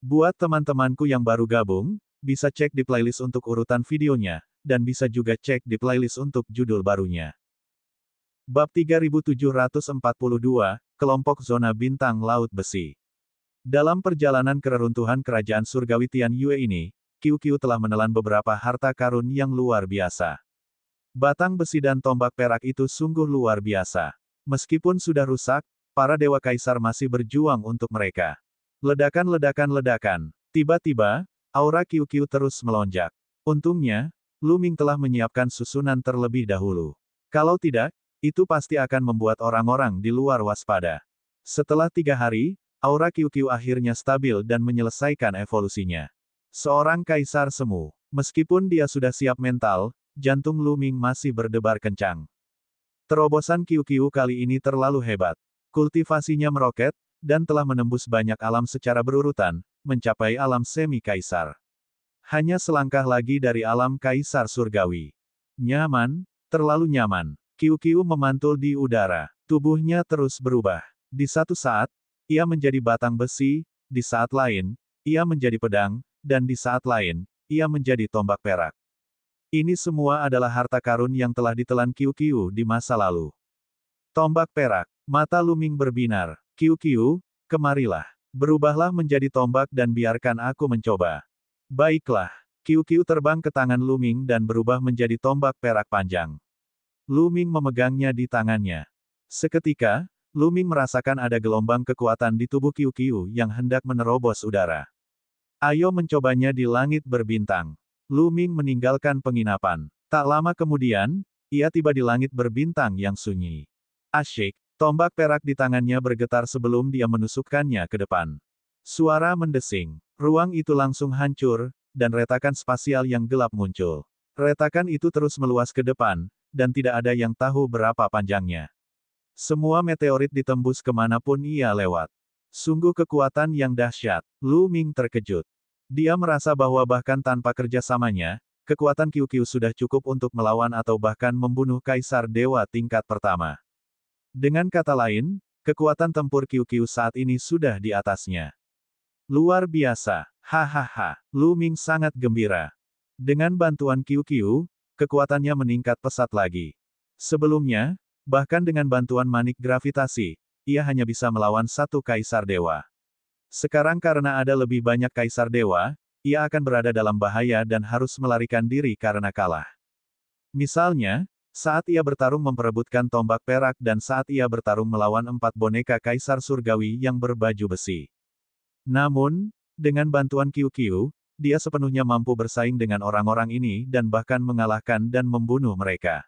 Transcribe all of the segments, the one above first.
Buat teman-temanku yang baru gabung, bisa cek di playlist untuk urutan videonya, dan bisa juga cek di playlist untuk judul barunya. Bab 3742, Kelompok Zona Bintang Laut Besi. Dalam perjalanan ke reruntuhan kerajaan surgawi Tian Yue ini, Qiu Qiu telah menelan beberapa harta karun yang luar biasa. Batang besi dan tombak perak itu sungguh luar biasa. Meskipun sudah rusak, para dewa kaisar masih berjuang untuk mereka. Ledakan-ledakan-ledakan. Tiba-tiba, aura Qiu Qiu terus melonjak. Untungnya, Lu Ming telah menyiapkan susunan terlebih dahulu. Kalau tidak, itu pasti akan membuat orang-orang di luar waspada. Setelah 3 hari, aura Qiu Qiu akhirnya stabil dan menyelesaikan evolusinya. Seorang kaisar semu. Meskipun dia sudah siap mental, jantung Lu Ming masih berdebar kencang. Terobosan Qiu Qiu kali ini terlalu hebat. Kultivasinya meroket, dan telah menembus banyak alam secara berurutan, mencapai alam semi-kaisar. Hanya selangkah lagi dari alam kaisar surgawi. Nyaman, terlalu nyaman. Qiu Qiu memantul di udara. Tubuhnya terus berubah. Di satu saat, ia menjadi batang besi, di saat lain, ia menjadi pedang, dan di saat lain, ia menjadi tombak perak. Ini semua adalah harta karun yang telah ditelan Qiu Qiu di masa lalu. Tombak perak. Mata Lu Ming berbinar. Qiu Qiu, kemarilah. Berubahlah menjadi tombak dan biarkan aku mencoba. Baiklah. Qiu Qiu terbang ke tangan Lu Ming dan berubah menjadi tombak perak panjang. Lu Ming memegangnya di tangannya. Seketika, Lu Ming merasakan ada gelombang kekuatan di tubuh Qiu Qiu yang hendak menerobos udara. Ayo mencobanya di langit berbintang. Lu Ming meninggalkan penginapan. Tak lama kemudian, ia tiba di langit berbintang yang sunyi. Asyik. Tombak perak di tangannya bergetar sebelum dia menusukkannya ke depan. Suara mendesing. Ruang itu langsung hancur, dan retakan spasial yang gelap muncul. Retakan itu terus meluas ke depan, dan tidak ada yang tahu berapa panjangnya. Semua meteorit ditembus kemanapun ia lewat. Sungguh kekuatan yang dahsyat. Lu Ming terkejut. Dia merasa bahwa bahkan tanpa kerjasamanya, kekuatan Qiu Qiu sudah cukup untuk melawan atau bahkan membunuh kaisar dewa tingkat pertama. Dengan kata lain, kekuatan tempur Qiu Qiu saat ini sudah di atasnya. Luar biasa. Hahaha. Lu Ming sangat gembira. Dengan bantuan Qiu Qiu, kekuatannya meningkat pesat lagi. Sebelumnya, bahkan dengan bantuan manik gravitasi, ia hanya bisa melawan satu kaisar dewa. Sekarang karena ada lebih banyak kaisar dewa, ia akan berada dalam bahaya dan harus melarikan diri karena kalah. Misalnya, saat ia bertarung memperebutkan tombak perak dan saat ia bertarung melawan 4 boneka kaisar surgawi yang berbaju besi. Namun, dengan bantuan Qiu Qiu, dia sepenuhnya mampu bersaing dengan orang-orang ini dan bahkan mengalahkan dan membunuh mereka.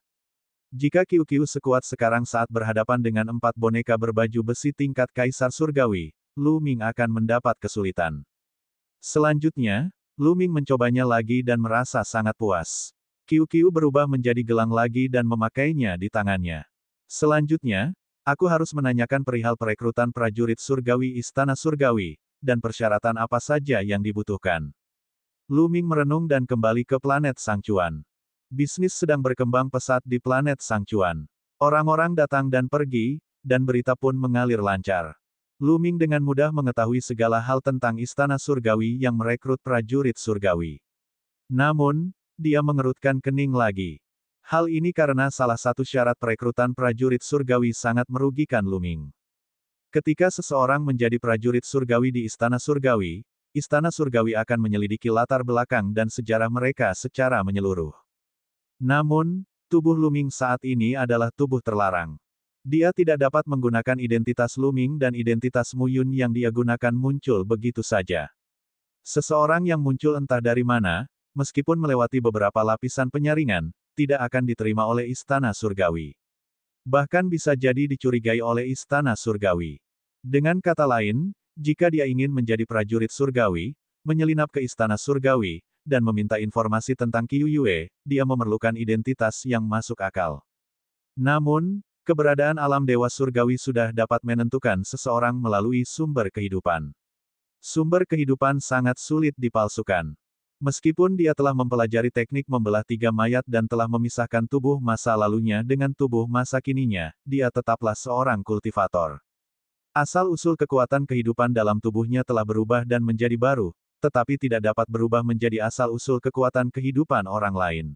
Jika Qiu Qiu sekuat sekarang saat berhadapan dengan 4 boneka berbaju besi tingkat kaisar surgawi, Lu Ming akan mendapat kesulitan. Selanjutnya, Lu Ming mencobanya lagi dan merasa sangat puas. Qiu Qiu berubah menjadi gelang lagi dan memakainya di tangannya. Selanjutnya, aku harus menanyakan perihal perekrutan prajurit surgawi Istana Surgawi, dan persyaratan apa saja yang dibutuhkan. Lu Ming merenung dan kembali ke planet Sang Cuan. Bisnis sedang berkembang pesat di planet Sang Cuan. Orang-orang datang dan pergi, dan berita pun mengalir lancar. Lu Ming dengan mudah mengetahui segala hal tentang Istana Surgawi yang merekrut prajurit surgawi. Namun, dia mengerutkan kening lagi. Hal ini karena salah satu syarat perekrutan prajurit surgawi sangat merugikan Lu Ming. Ketika seseorang menjadi prajurit surgawi di Istana Surgawi akan menyelidiki latar belakang dan sejarah mereka secara menyeluruh. Namun, tubuh Lu Ming saat ini adalah tubuh terlarang. Dia tidak dapat menggunakan identitas Lu Ming dan identitas Mu Yun yang dia gunakan muncul begitu saja. Seseorang yang muncul entah dari mana, meskipun melewati beberapa lapisan penyaringan, tidak akan diterima oleh Istana Surgawi. Bahkan bisa jadi dicurigai oleh Istana Surgawi. Dengan kata lain, jika dia ingin menjadi prajurit surgawi, menyelinap ke Istana Surgawi, dan meminta informasi tentang Qiu Yue, dia memerlukan identitas yang masuk akal. Namun, keberadaan alam dewa surgawi sudah dapat menentukan seseorang melalui sumber kehidupan. Sumber kehidupan sangat sulit dipalsukan. Meskipun dia telah mempelajari teknik membelah 3 mayat dan telah memisahkan tubuh masa lalunya dengan tubuh masa kininya, dia tetaplah seorang kultivator. Asal-usul kekuatan kehidupan dalam tubuhnya telah berubah dan menjadi baru, tetapi tidak dapat berubah menjadi asal-usul kekuatan kehidupan orang lain.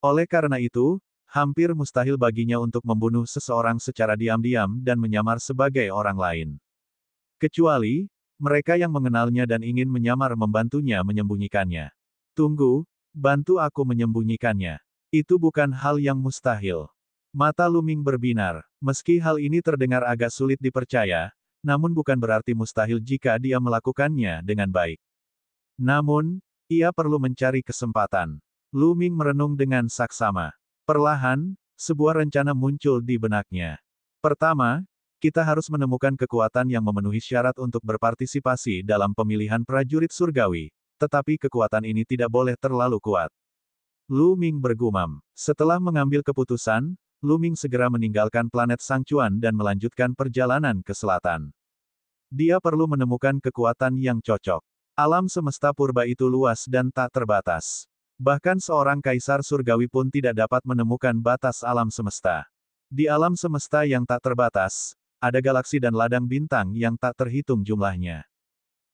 Oleh karena itu, hampir mustahil baginya untuk membunuh seseorang secara diam-diam dan menyamar sebagai orang lain. Kecuali, mereka yang mengenalnya dan ingin menyamar membantunya menyembunyikannya. Tunggu, bantu aku menyembunyikannya. Itu bukan hal yang mustahil. Mata Lu Ming berbinar. Meski hal ini terdengar agak sulit dipercaya, namun bukan berarti mustahil jika dia melakukannya dengan baik. Namun, ia perlu mencari kesempatan. Lu Ming merenung dengan saksama. Perlahan, sebuah rencana muncul di benaknya. Pertama, kita harus menemukan kekuatan yang memenuhi syarat untuk berpartisipasi dalam pemilihan prajurit surgawi, tetapi kekuatan ini tidak boleh terlalu kuat. Lu Ming bergumam. Setelah mengambil keputusan, Lu Ming segera meninggalkan planet Sangchuan dan melanjutkan perjalanan ke selatan. Dia perlu menemukan kekuatan yang cocok. Alam semesta purba itu luas dan tak terbatas. Bahkan seorang kaisar surgawi pun tidak dapat menemukan batas alam semesta. Di alam semesta yang tak terbatas, ada galaksi dan ladang bintang yang tak terhitung jumlahnya.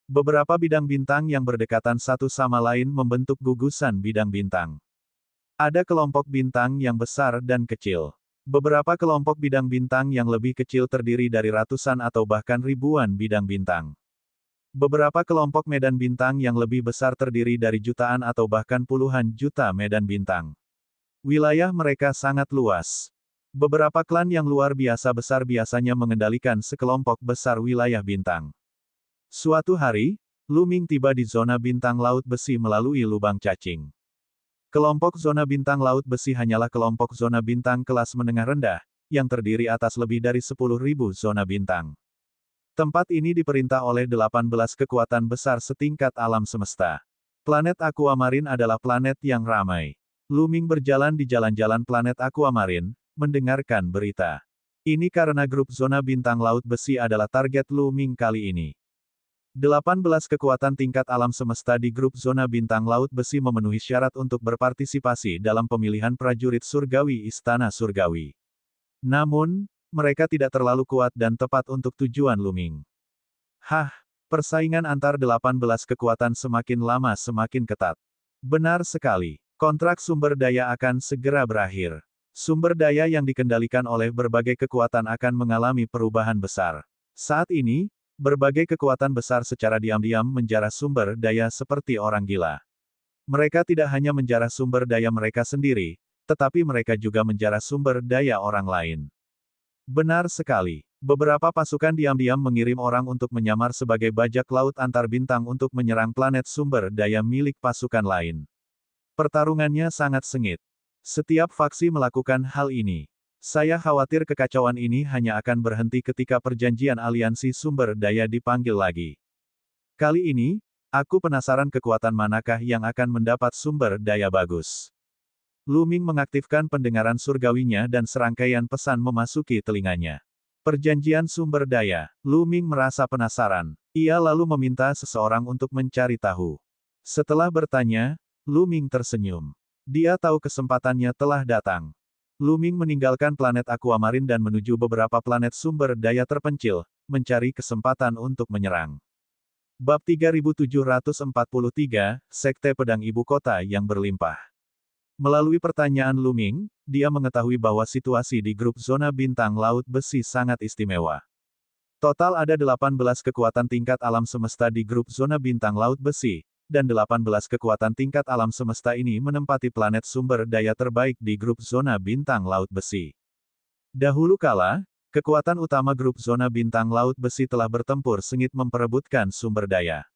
Beberapa bidang bintang yang berdekatan satu sama lain membentuk gugusan bidang bintang. Ada kelompok bintang yang besar dan kecil. Beberapa kelompok bidang bintang yang lebih kecil terdiri dari ratusan atau bahkan ribuan bidang bintang. Beberapa kelompok medan bintang yang lebih besar terdiri dari jutaan atau bahkan puluhan juta medan bintang. Wilayah mereka sangat luas. Beberapa klan yang luar biasa besar biasanya mengendalikan sekelompok besar wilayah bintang. Suatu hari, Lu Ming tiba di zona bintang laut besi melalui lubang cacing. Kelompok zona bintang laut besi hanyalah kelompok zona bintang kelas menengah rendah, yang terdiri atas lebih dari 10.000 zona bintang. Tempat ini diperintah oleh 18 kekuatan besar setingkat alam semesta. Planet Aquamarine adalah planet yang ramai. Lu Ming berjalan di jalan-jalan planet Aquamarine, mendengarkan berita. Ini karena grup zona bintang laut besi adalah target Lu Ming kali ini. 18 kekuatan tingkat alam semesta di grup zona bintang laut besi memenuhi syarat untuk berpartisipasi dalam pemilihan prajurit surgawi Istana Surgawi. Namun, mereka tidak terlalu kuat dan tepat untuk tujuan Lu Ming. Persaingan antar 18 kekuatan semakin lama semakin ketat. Benar sekali, kontrak sumber daya akan segera berakhir. Sumber daya yang dikendalikan oleh berbagai kekuatan akan mengalami perubahan besar. Saat ini, berbagai kekuatan besar secara diam-diam menjarah sumber daya seperti orang gila. Mereka tidak hanya menjarah sumber daya mereka sendiri, tetapi mereka juga menjarah sumber daya orang lain. Benar sekali. Beberapa pasukan diam-diam mengirim orang untuk menyamar sebagai bajak laut antar bintang untuk menyerang planet sumber daya milik pasukan lain. Pertarungannya sangat sengit. Setiap faksi melakukan hal ini. Saya khawatir kekacauan ini hanya akan berhenti ketika perjanjian aliansi sumber daya dipanggil lagi. Kali ini, aku penasaran kekuatan manakah yang akan mendapat sumber daya bagus. Lu Ming mengaktifkan pendengaran surgawinya dan serangkaian pesan memasuki telinganya. Perjanjian sumber daya. Lu Ming merasa penasaran. Ia lalu meminta seseorang untuk mencari tahu. Setelah bertanya, Lu Ming tersenyum. Dia tahu kesempatannya telah datang. Lu Ming meninggalkan planet Aquamarine dan menuju beberapa planet sumber daya terpencil, mencari kesempatan untuk menyerang. Bab 3743, Sekte Pedang Ibu Kota yang Berlimpah. Melalui pertanyaan Lu Ming, dia mengetahui bahwa situasi di grup zona bintang laut besi sangat istimewa. Total ada 18 kekuatan tingkat alam semesta di grup zona bintang laut besi, dan 18 kekuatan tingkat alam semesta ini menempati planet sumber daya terbaik di grup zona bintang laut besi. Dahulu kala, kekuatan utama grup zona bintang laut besi telah bertempur sengit memperebutkan sumber daya.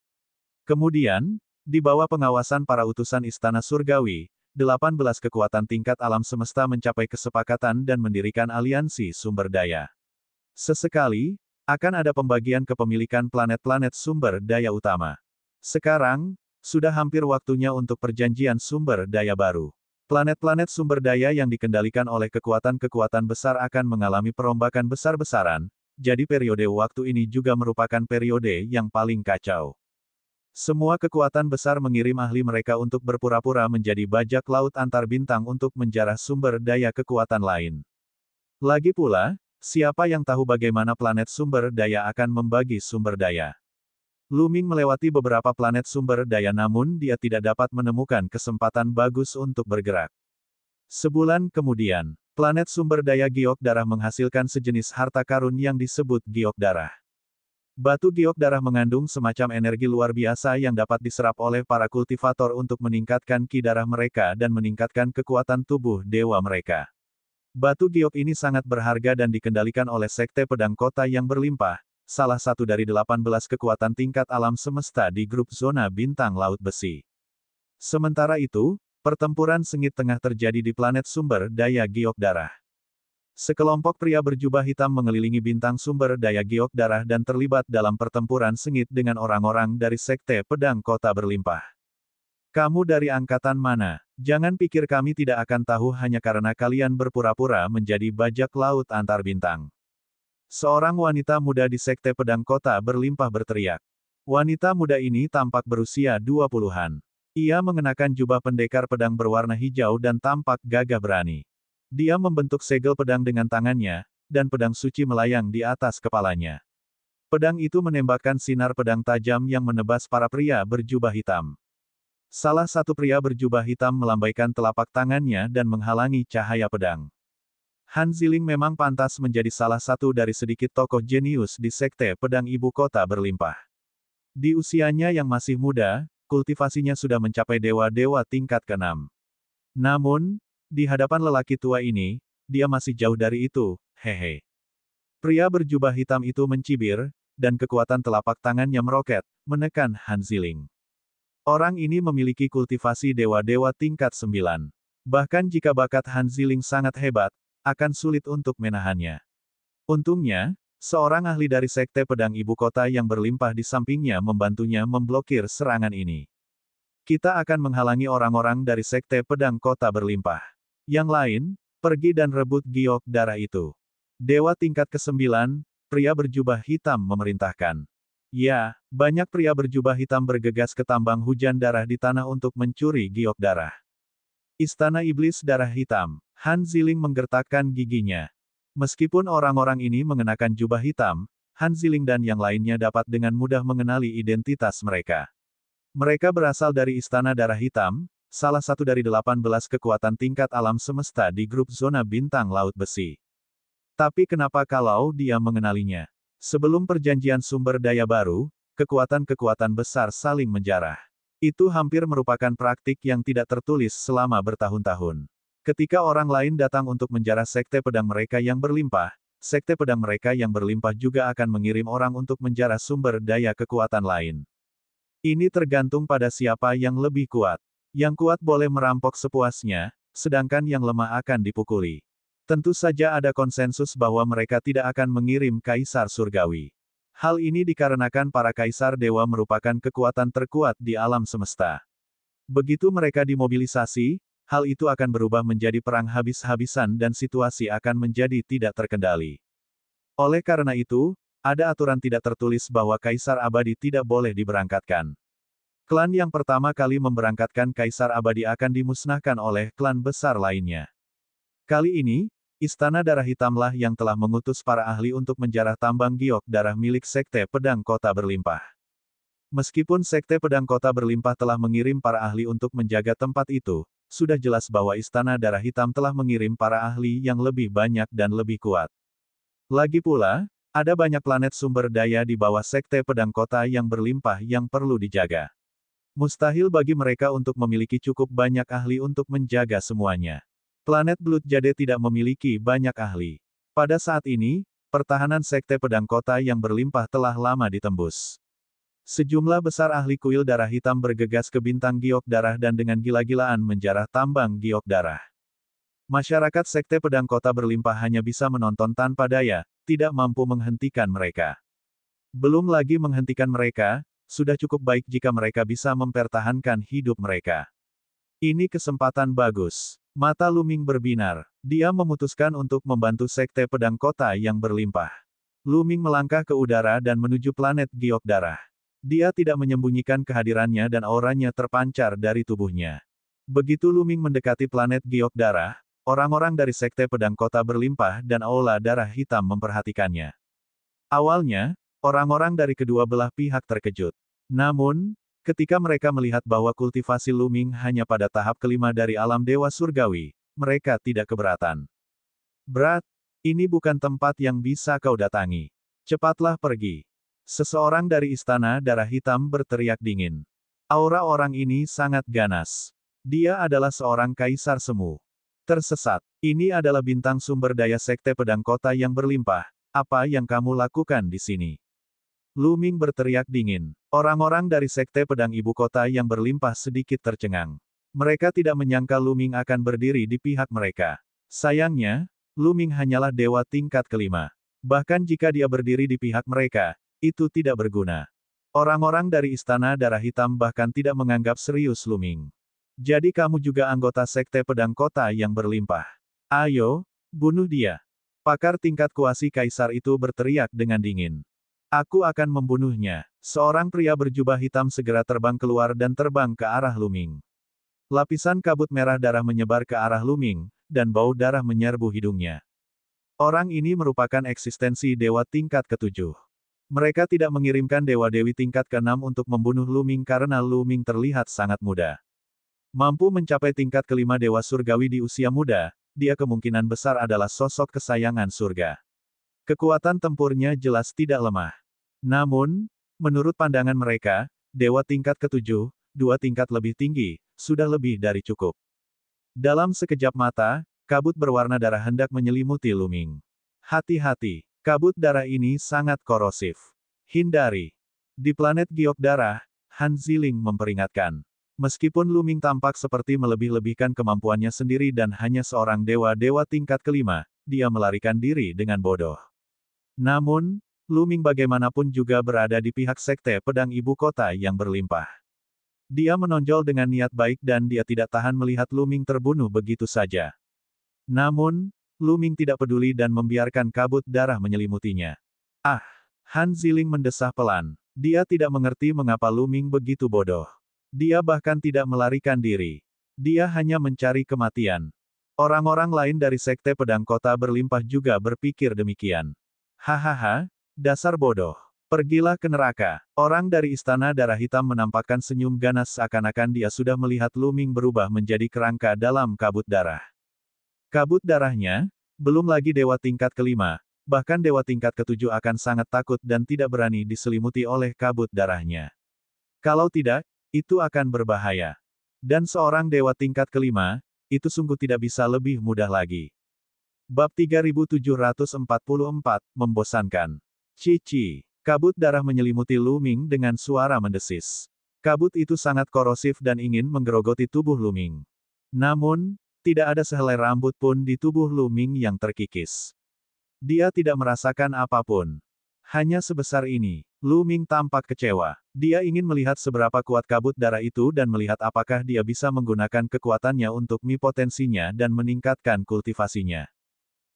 Kemudian, di bawah pengawasan para utusan Istana Surgawi, 18 kekuatan tingkat alam semesta mencapai kesepakatan dan mendirikan aliansi sumber daya. Sesekali, akan ada pembagian kepemilikan planet-planet sumber daya utama. Sekarang, sudah hampir waktunya untuk perjanjian sumber daya baru. Planet-planet sumber daya yang dikendalikan oleh kekuatan-kekuatan besar akan mengalami perombakan besar-besaran, jadi periode waktu ini juga merupakan periode yang paling kacau. Semua kekuatan besar mengirim ahli mereka untuk berpura-pura menjadi bajak laut antar bintang untuk menjarah sumber daya kekuatan lain. Lagi pula, Siapa yang tahu bagaimana planet sumber daya akan membagi sumber daya? Luming melewati beberapa planet sumber daya namun dia tidak dapat menemukan kesempatan bagus untuk bergerak. Sebulan kemudian, planet sumber daya giok darah menghasilkan sejenis harta karun yang disebut giok darah. Batu giok darah mengandung semacam energi luar biasa yang dapat diserap oleh para kultivator untuk meningkatkan ki darah mereka dan meningkatkan kekuatan tubuh dewa mereka. Batu giok ini sangat berharga dan dikendalikan oleh Sekte Pedang Kota yang berlimpah, salah satu dari 18 kekuatan tingkat alam semesta di grup zona bintang laut besi. Sementara itu, pertempuran sengit tengah terjadi di planet sumber daya giok darah. Sekelompok pria berjubah hitam mengelilingi bintang sumber daya giok darah dan terlibat dalam pertempuran sengit dengan orang-orang dari Sekte Pedang Kota berlimpah. Kamu dari angkatan mana? Jangan pikir kami tidak akan tahu hanya karena kalian berpura-pura menjadi bajak laut antar bintang. Seorang wanita muda di Sekte Pedang Kota berlimpah berteriak. Wanita muda ini tampak berusia 20-an. Ia mengenakan jubah pendekar pedang berwarna hijau dan tampak gagah berani. Dia membentuk segel pedang dengan tangannya, dan pedang suci melayang di atas kepalanya. Pedang itu menembakkan sinar pedang tajam yang menebas para pria berjubah hitam. Salah satu pria berjubah hitam melambaikan telapak tangannya dan menghalangi cahaya pedang. Han Ziling memang pantas menjadi salah satu dari sedikit tokoh jenius di Sekte Pedang Ibu Kota berlimpah. Di usianya yang masih muda, kultivasinya sudah mencapai dewa-dewa tingkat ke-6. Namun, di hadapan lelaki tua ini, dia masih jauh dari itu, hehe. Pria berjubah hitam itu mencibir, dan kekuatan telapak tangannya meroket, menekan Han Ziling. Orang ini memiliki kultivasi dewa-dewa tingkat 9. Bahkan jika bakat Han Ziling sangat hebat, akan sulit untuk menahannya. Untungnya, seorang ahli dari Sekte Pedang Ibu Kota yang berlimpah di sampingnya membantunya memblokir serangan ini. Kita akan menghalangi orang-orang dari Sekte Pedang Kota berlimpah. Yang lain, pergi dan rebut giok darah itu. Dewa tingkat ke-9, pria berjubah hitam memerintahkan. Ya, banyak pria berjubah hitam bergegas ke tambang hujan darah di tanah untuk mencuri giok darah. Istana Iblis Darah Hitam. Han Ziling menggertakkan giginya. Meskipun orang-orang ini mengenakan jubah hitam, Han Ziling dan yang lainnya dapat dengan mudah mengenali identitas mereka. Mereka berasal dari Istana Darah Hitam, salah satu dari 18 kekuatan tingkat alam semesta di grup zona bintang laut besi. Tapi kenapa kalau dia mengenalinya? Sebelum perjanjian sumber daya baru, kekuatan-kekuatan besar saling menjarah. Itu hampir merupakan praktik yang tidak tertulis selama bertahun-tahun. Ketika orang lain datang untuk menjarah sekte pedang mereka yang berlimpah, sekte pedang mereka yang berlimpah juga akan mengirim orang untuk menjarah sumber daya kekuatan lain. Ini tergantung pada siapa yang lebih kuat. Yang kuat boleh merampok sepuasnya, sedangkan yang lemah akan dipukuli. Tentu saja ada konsensus bahwa mereka tidak akan mengirim kaisar surgawi. Hal ini dikarenakan para kaisar dewa merupakan kekuatan terkuat di alam semesta. Begitu mereka dimobilisasi, hal itu akan berubah menjadi perang habis-habisan dan situasi akan menjadi tidak terkendali. Oleh karena itu, ada aturan tidak tertulis bahwa kaisar abadi tidak boleh diberangkatkan. Klan yang pertama kali memberangkatkan kaisar abadi akan dimusnahkan oleh klan besar lainnya. Kali ini, Istana Darah Hitamlah yang telah mengutus para ahli untuk menjarah tambang giok darah milik Sekte Pedang Kota Berlimpah. Meskipun Sekte Pedang Kota Berlimpah telah mengirim para ahli untuk menjaga tempat itu, sudah jelas bahwa Istana Darah Hitam telah mengirim para ahli yang lebih banyak dan lebih kuat. Lagi pula, ada banyak planet sumber daya di bawah Sekte Pedang Kota yang berlimpah yang perlu dijaga. Mustahil bagi mereka untuk memiliki cukup banyak ahli untuk menjaga semuanya. Planet Blood Jade tidak memiliki banyak ahli. Pada saat ini, pertahanan Sekte Pedang Kota yang berlimpah telah lama ditembus. Sejumlah besar ahli kuil darah hitam bergegas ke bintang giok darah dan dengan gila-gilaan menjarah tambang giok darah. Masyarakat Sekte Pedang Kota berlimpah hanya bisa menonton tanpa daya, tidak mampu menghentikan mereka. Belum lagi menghentikan mereka, sudah cukup baik jika mereka bisa mempertahankan hidup mereka. Ini kesempatan bagus. Mata Luming berbinar. Dia memutuskan untuk membantu Sekte Pedang Kota yang berlimpah. Luming melangkah ke udara dan menuju planet giok darah. Dia tidak menyembunyikan kehadirannya dan auranya terpancar dari tubuhnya. Begitu Luming mendekati planet giok darah, orang-orang dari Sekte Pedang Kota Berlimpah dan Aula Darah Hitam memperhatikannya. Awalnya, orang-orang dari kedua belah pihak terkejut. Namun, ketika mereka melihat bahwa kultivasi Luming hanya pada tahap kelima dari alam Dewa Surgawi, mereka tidak keberatan. Berat, ini bukan tempat yang bisa kau datangi. Cepatlah pergi. Seseorang dari Istana Darah Hitam berteriak dingin. Aura orang ini sangat ganas. Dia adalah seorang kaisar semu. Tersesat. Ini adalah bintang sumber daya Sekte Pedang Kota yang berlimpah. Apa yang kamu lakukan di sini? Luming berteriak dingin. Orang-orang dari Sekte Pedang Ibu Kota yang berlimpah sedikit tercengang. Mereka tidak menyangka Luming akan berdiri di pihak mereka. Sayangnya, Luming hanyalah dewa tingkat kelima. Bahkan jika dia berdiri di pihak mereka, itu tidak berguna. Orang-orang dari Istana Darah Hitam bahkan tidak menganggap serius Luming. Jadi kamu juga anggota Sekte Pedang Kota yang berlimpah. Ayo, bunuh dia. Pakar tingkat kuasi kaisar itu berteriak dengan dingin. Aku akan membunuhnya. Seorang pria berjubah hitam segera terbang keluar dan terbang ke arah Luming. Lapisan kabut merah darah menyebar ke arah Luming, dan bau darah menyerbu hidungnya. Orang ini merupakan eksistensi dewa tingkat ketujuh. Mereka tidak mengirimkan dewa-dewi tingkat keenam untuk membunuh Luming karena Luming terlihat sangat muda. Mampu mencapai tingkat kelima Dewa Surgawi di usia muda, dia kemungkinan besar adalah sosok kesayangan surga. Kekuatan tempurnya jelas tidak lemah. Namun, menurut pandangan mereka, Dewa tingkat ketujuh, dua tingkat lebih tinggi, sudah lebih dari cukup. Dalam sekejap mata, kabut berwarna darah hendak menyelimuti Luming. Hati-hati, kabut darah ini sangat korosif. Hindari. Di planet giok darah, Han Ziling memperingatkan. Meskipun Luming tampak seperti melebih-lebihkan kemampuannya sendiri dan hanya seorang dewa-dewa tingkat kelima, dia melarikan diri dengan bodoh. Namun, Luming bagaimanapun juga berada di pihak Sekte Pedang Ibu Kota yang berlimpah. Dia menonjol dengan niat baik dan dia tidak tahan melihat Luming terbunuh begitu saja. Namun, Luming tidak peduli dan membiarkan kabut darah menyelimutinya. Ah! Han Ziling mendesah pelan. Dia tidak mengerti mengapa Luming begitu bodoh. Dia bahkan tidak melarikan diri. Dia hanya mencari kematian. Orang-orang lain dari Sekte Pedang Kota Berlimpah juga berpikir demikian. Hahaha, dasar bodoh. Pergilah ke neraka. Orang dari Istana Darah Hitam menampakkan senyum ganas seakan-akan dia sudah melihat Luming berubah menjadi kerangka dalam kabut darah. Kabut darahnya, belum lagi dewa tingkat kelima, bahkan dewa tingkat ketujuh akan sangat takut dan tidak berani diselimuti oleh kabut darahnya. Kalau tidak, itu akan berbahaya. Dan seorang dewa tingkat kelima, itu sungguh tidak bisa lebih mudah lagi. Bab 3744, membosankan. Cici. Kabut darah menyelimuti Luming dengan suara mendesis. Kabut itu sangat korosif dan ingin menggerogoti tubuh Luming. Namun, tidak ada sehelai rambut pun di tubuh Luming yang terkikis. Dia tidak merasakan apapun. Hanya sebesar ini. Luming tampak kecewa. Dia ingin melihat seberapa kuat kabut darah itu dan melihat apakah dia bisa menggunakan kekuatannya untuk potensinya dan meningkatkan kultivasinya.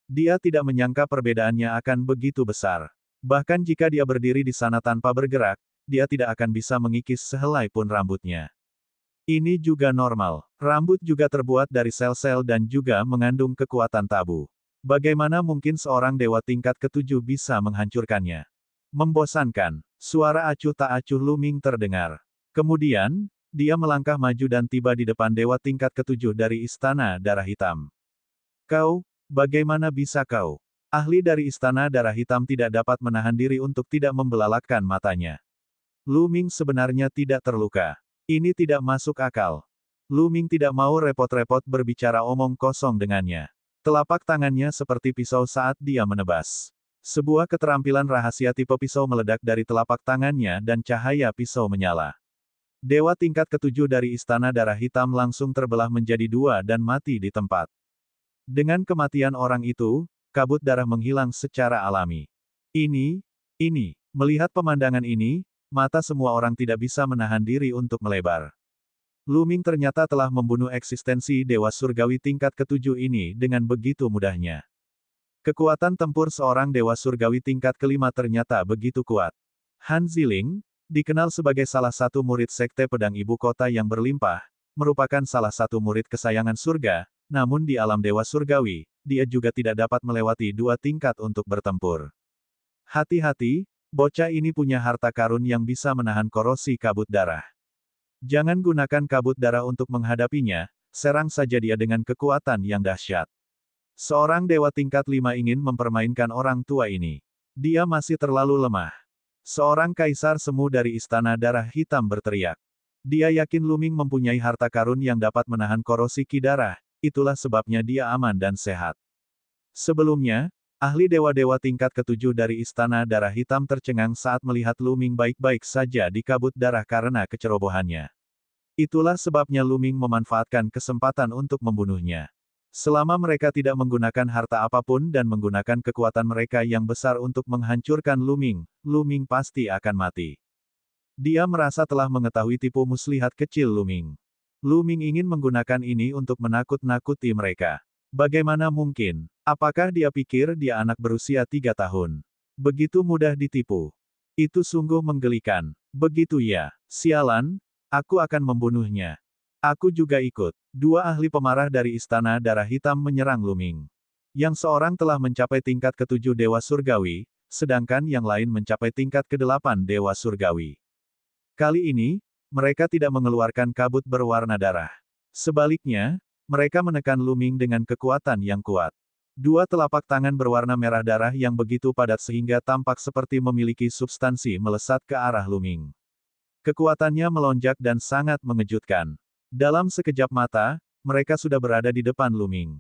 Dia tidak menyangka perbedaannya akan begitu besar. Bahkan jika dia berdiri di sana tanpa bergerak, dia tidak akan bisa mengikis sehelai pun rambutnya. Ini juga normal. Rambut juga terbuat dari sel-sel dan juga mengandung kekuatan tabu. Bagaimana mungkin seorang dewa tingkat ketujuh bisa menghancurkannya? Membosankan. Suara acuh tak acuh Luming terdengar. Kemudian, dia melangkah maju dan tiba di depan dewa tingkat ketujuh dari Istana Darah Hitam. Kau, bagaimana bisa kau? Ahli dari Istana Darah Hitam tidak dapat menahan diri untuk tidak membelalakkan matanya. Luming sebenarnya tidak terluka. Ini tidak masuk akal. Luming tidak mau repot-repot berbicara omong kosong dengannya. Telapak tangannya seperti pisau saat dia menebas. Sebuah keterampilan rahasia tipe pisau meledak dari telapak tangannya dan cahaya pisau menyala. Dewa tingkat ketujuh dari Istana Darah Hitam langsung terbelah menjadi dua dan mati di tempat. Dengan kematian orang itu, kabut darah menghilang secara alami. Ini, melihat pemandangan ini, mata semua orang tidak bisa menahan diri untuk melebar. Luming ternyata telah membunuh eksistensi Dewa Surgawi tingkat ketujuh ini dengan begitu mudahnya. Kekuatan tempur seorang Dewa Surgawi tingkat kelima ternyata begitu kuat. Han Ziling, dikenal sebagai salah satu murid Sekte Pedang Ibu Kota yang berlimpah, merupakan salah satu murid kesayangan surga, namun di alam dewa surgawi, dia juga tidak dapat melewati 2 tingkat untuk bertempur. Hati-hati, bocah ini punya harta karun yang bisa menahan korosi kabut darah. Jangan gunakan kabut darah untuk menghadapinya, serang saja dia dengan kekuatan yang dahsyat. Seorang dewa tingkat 5 ingin mempermainkan orang tua ini. Dia masih terlalu lemah. Seorang kaisar semu dari Istana Darah Hitam berteriak. Dia yakin Luming mempunyai harta karun yang dapat menahan korosi ki darah, itulah sebabnya dia aman dan sehat. Sebelumnya, ahli dewa-dewa tingkat ke-7 dari Istana Darah Hitam tercengang saat melihat Luming baik-baik saja di kabut darah karena kecerobohannya. Itulah sebabnya Luming memanfaatkan kesempatan untuk membunuhnya. Selama mereka tidak menggunakan harta apapun dan menggunakan kekuatan mereka yang besar untuk menghancurkan Luming, Luming pasti akan mati. Dia merasa telah mengetahui tipu muslihat kecil Luming. Luming ingin menggunakan ini untuk menakut-nakuti mereka. Bagaimana mungkin? Apakah dia pikir dia anak berusia 3 tahun? Begitu mudah ditipu. Itu sungguh menggelikan. Begitu ya. Sialan, aku akan membunuhnya. Aku juga ikut. 2 ahli pemarah dari Istana Darah Hitam menyerang Luming. Yang seorang telah mencapai tingkat ke-7 Dewa Surgawi, sedangkan yang lain mencapai tingkat ke-8 Dewa Surgawi. Kali ini, mereka tidak mengeluarkan kabut berwarna darah. Sebaliknya, mereka menekan Luming dengan kekuatan yang kuat. 2 telapak tangan berwarna merah darah yang begitu padat sehingga tampak seperti memiliki substansi melesat ke arah Luming. Kekuatannya melonjak dan sangat mengejutkan. Dalam sekejap mata, mereka sudah berada di depan Luming.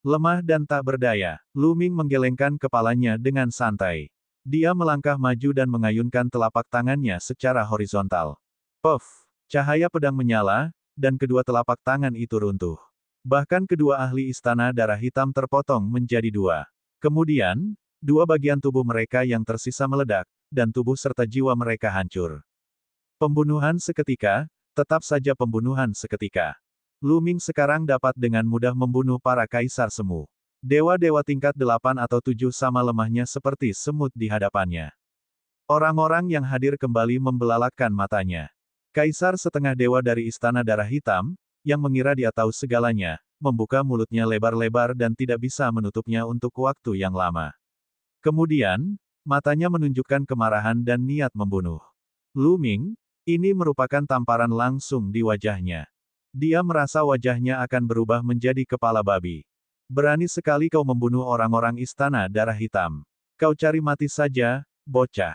Lemah dan tak berdaya, Luming menggelengkan kepalanya dengan santai. Dia melangkah maju dan mengayunkan telapak tangannya secara horizontal. Puff! Cahaya pedang menyala, dan kedua telapak tangan itu runtuh. Bahkan kedua ahli Istana Darah Hitam terpotong menjadi 2. Kemudian, 2 bagian tubuh mereka yang tersisa meledak, dan tubuh serta jiwa mereka hancur. Pembunuhan seketika, tetap saja pembunuhan seketika. Luming sekarang dapat dengan mudah membunuh para kaisar semu. Dewa-dewa tingkat 8 atau 7 sama lemahnya seperti semut di hadapannya. Orang-orang yang hadir kembali membelalakkan matanya. Kaisar setengah dewa dari Istana Darah Hitam, yang mengira dia tahu segalanya, membuka mulutnya lebar-lebar dan tidak bisa menutupnya untuk waktu yang lama. Kemudian, matanya menunjukkan kemarahan dan niat membunuh. Luming, ini merupakan tamparan langsung di wajahnya. Dia merasa wajahnya akan berubah menjadi kepala babi. Berani sekali kau membunuh orang-orang Istana Darah Hitam. Kau cari mati saja, bocah.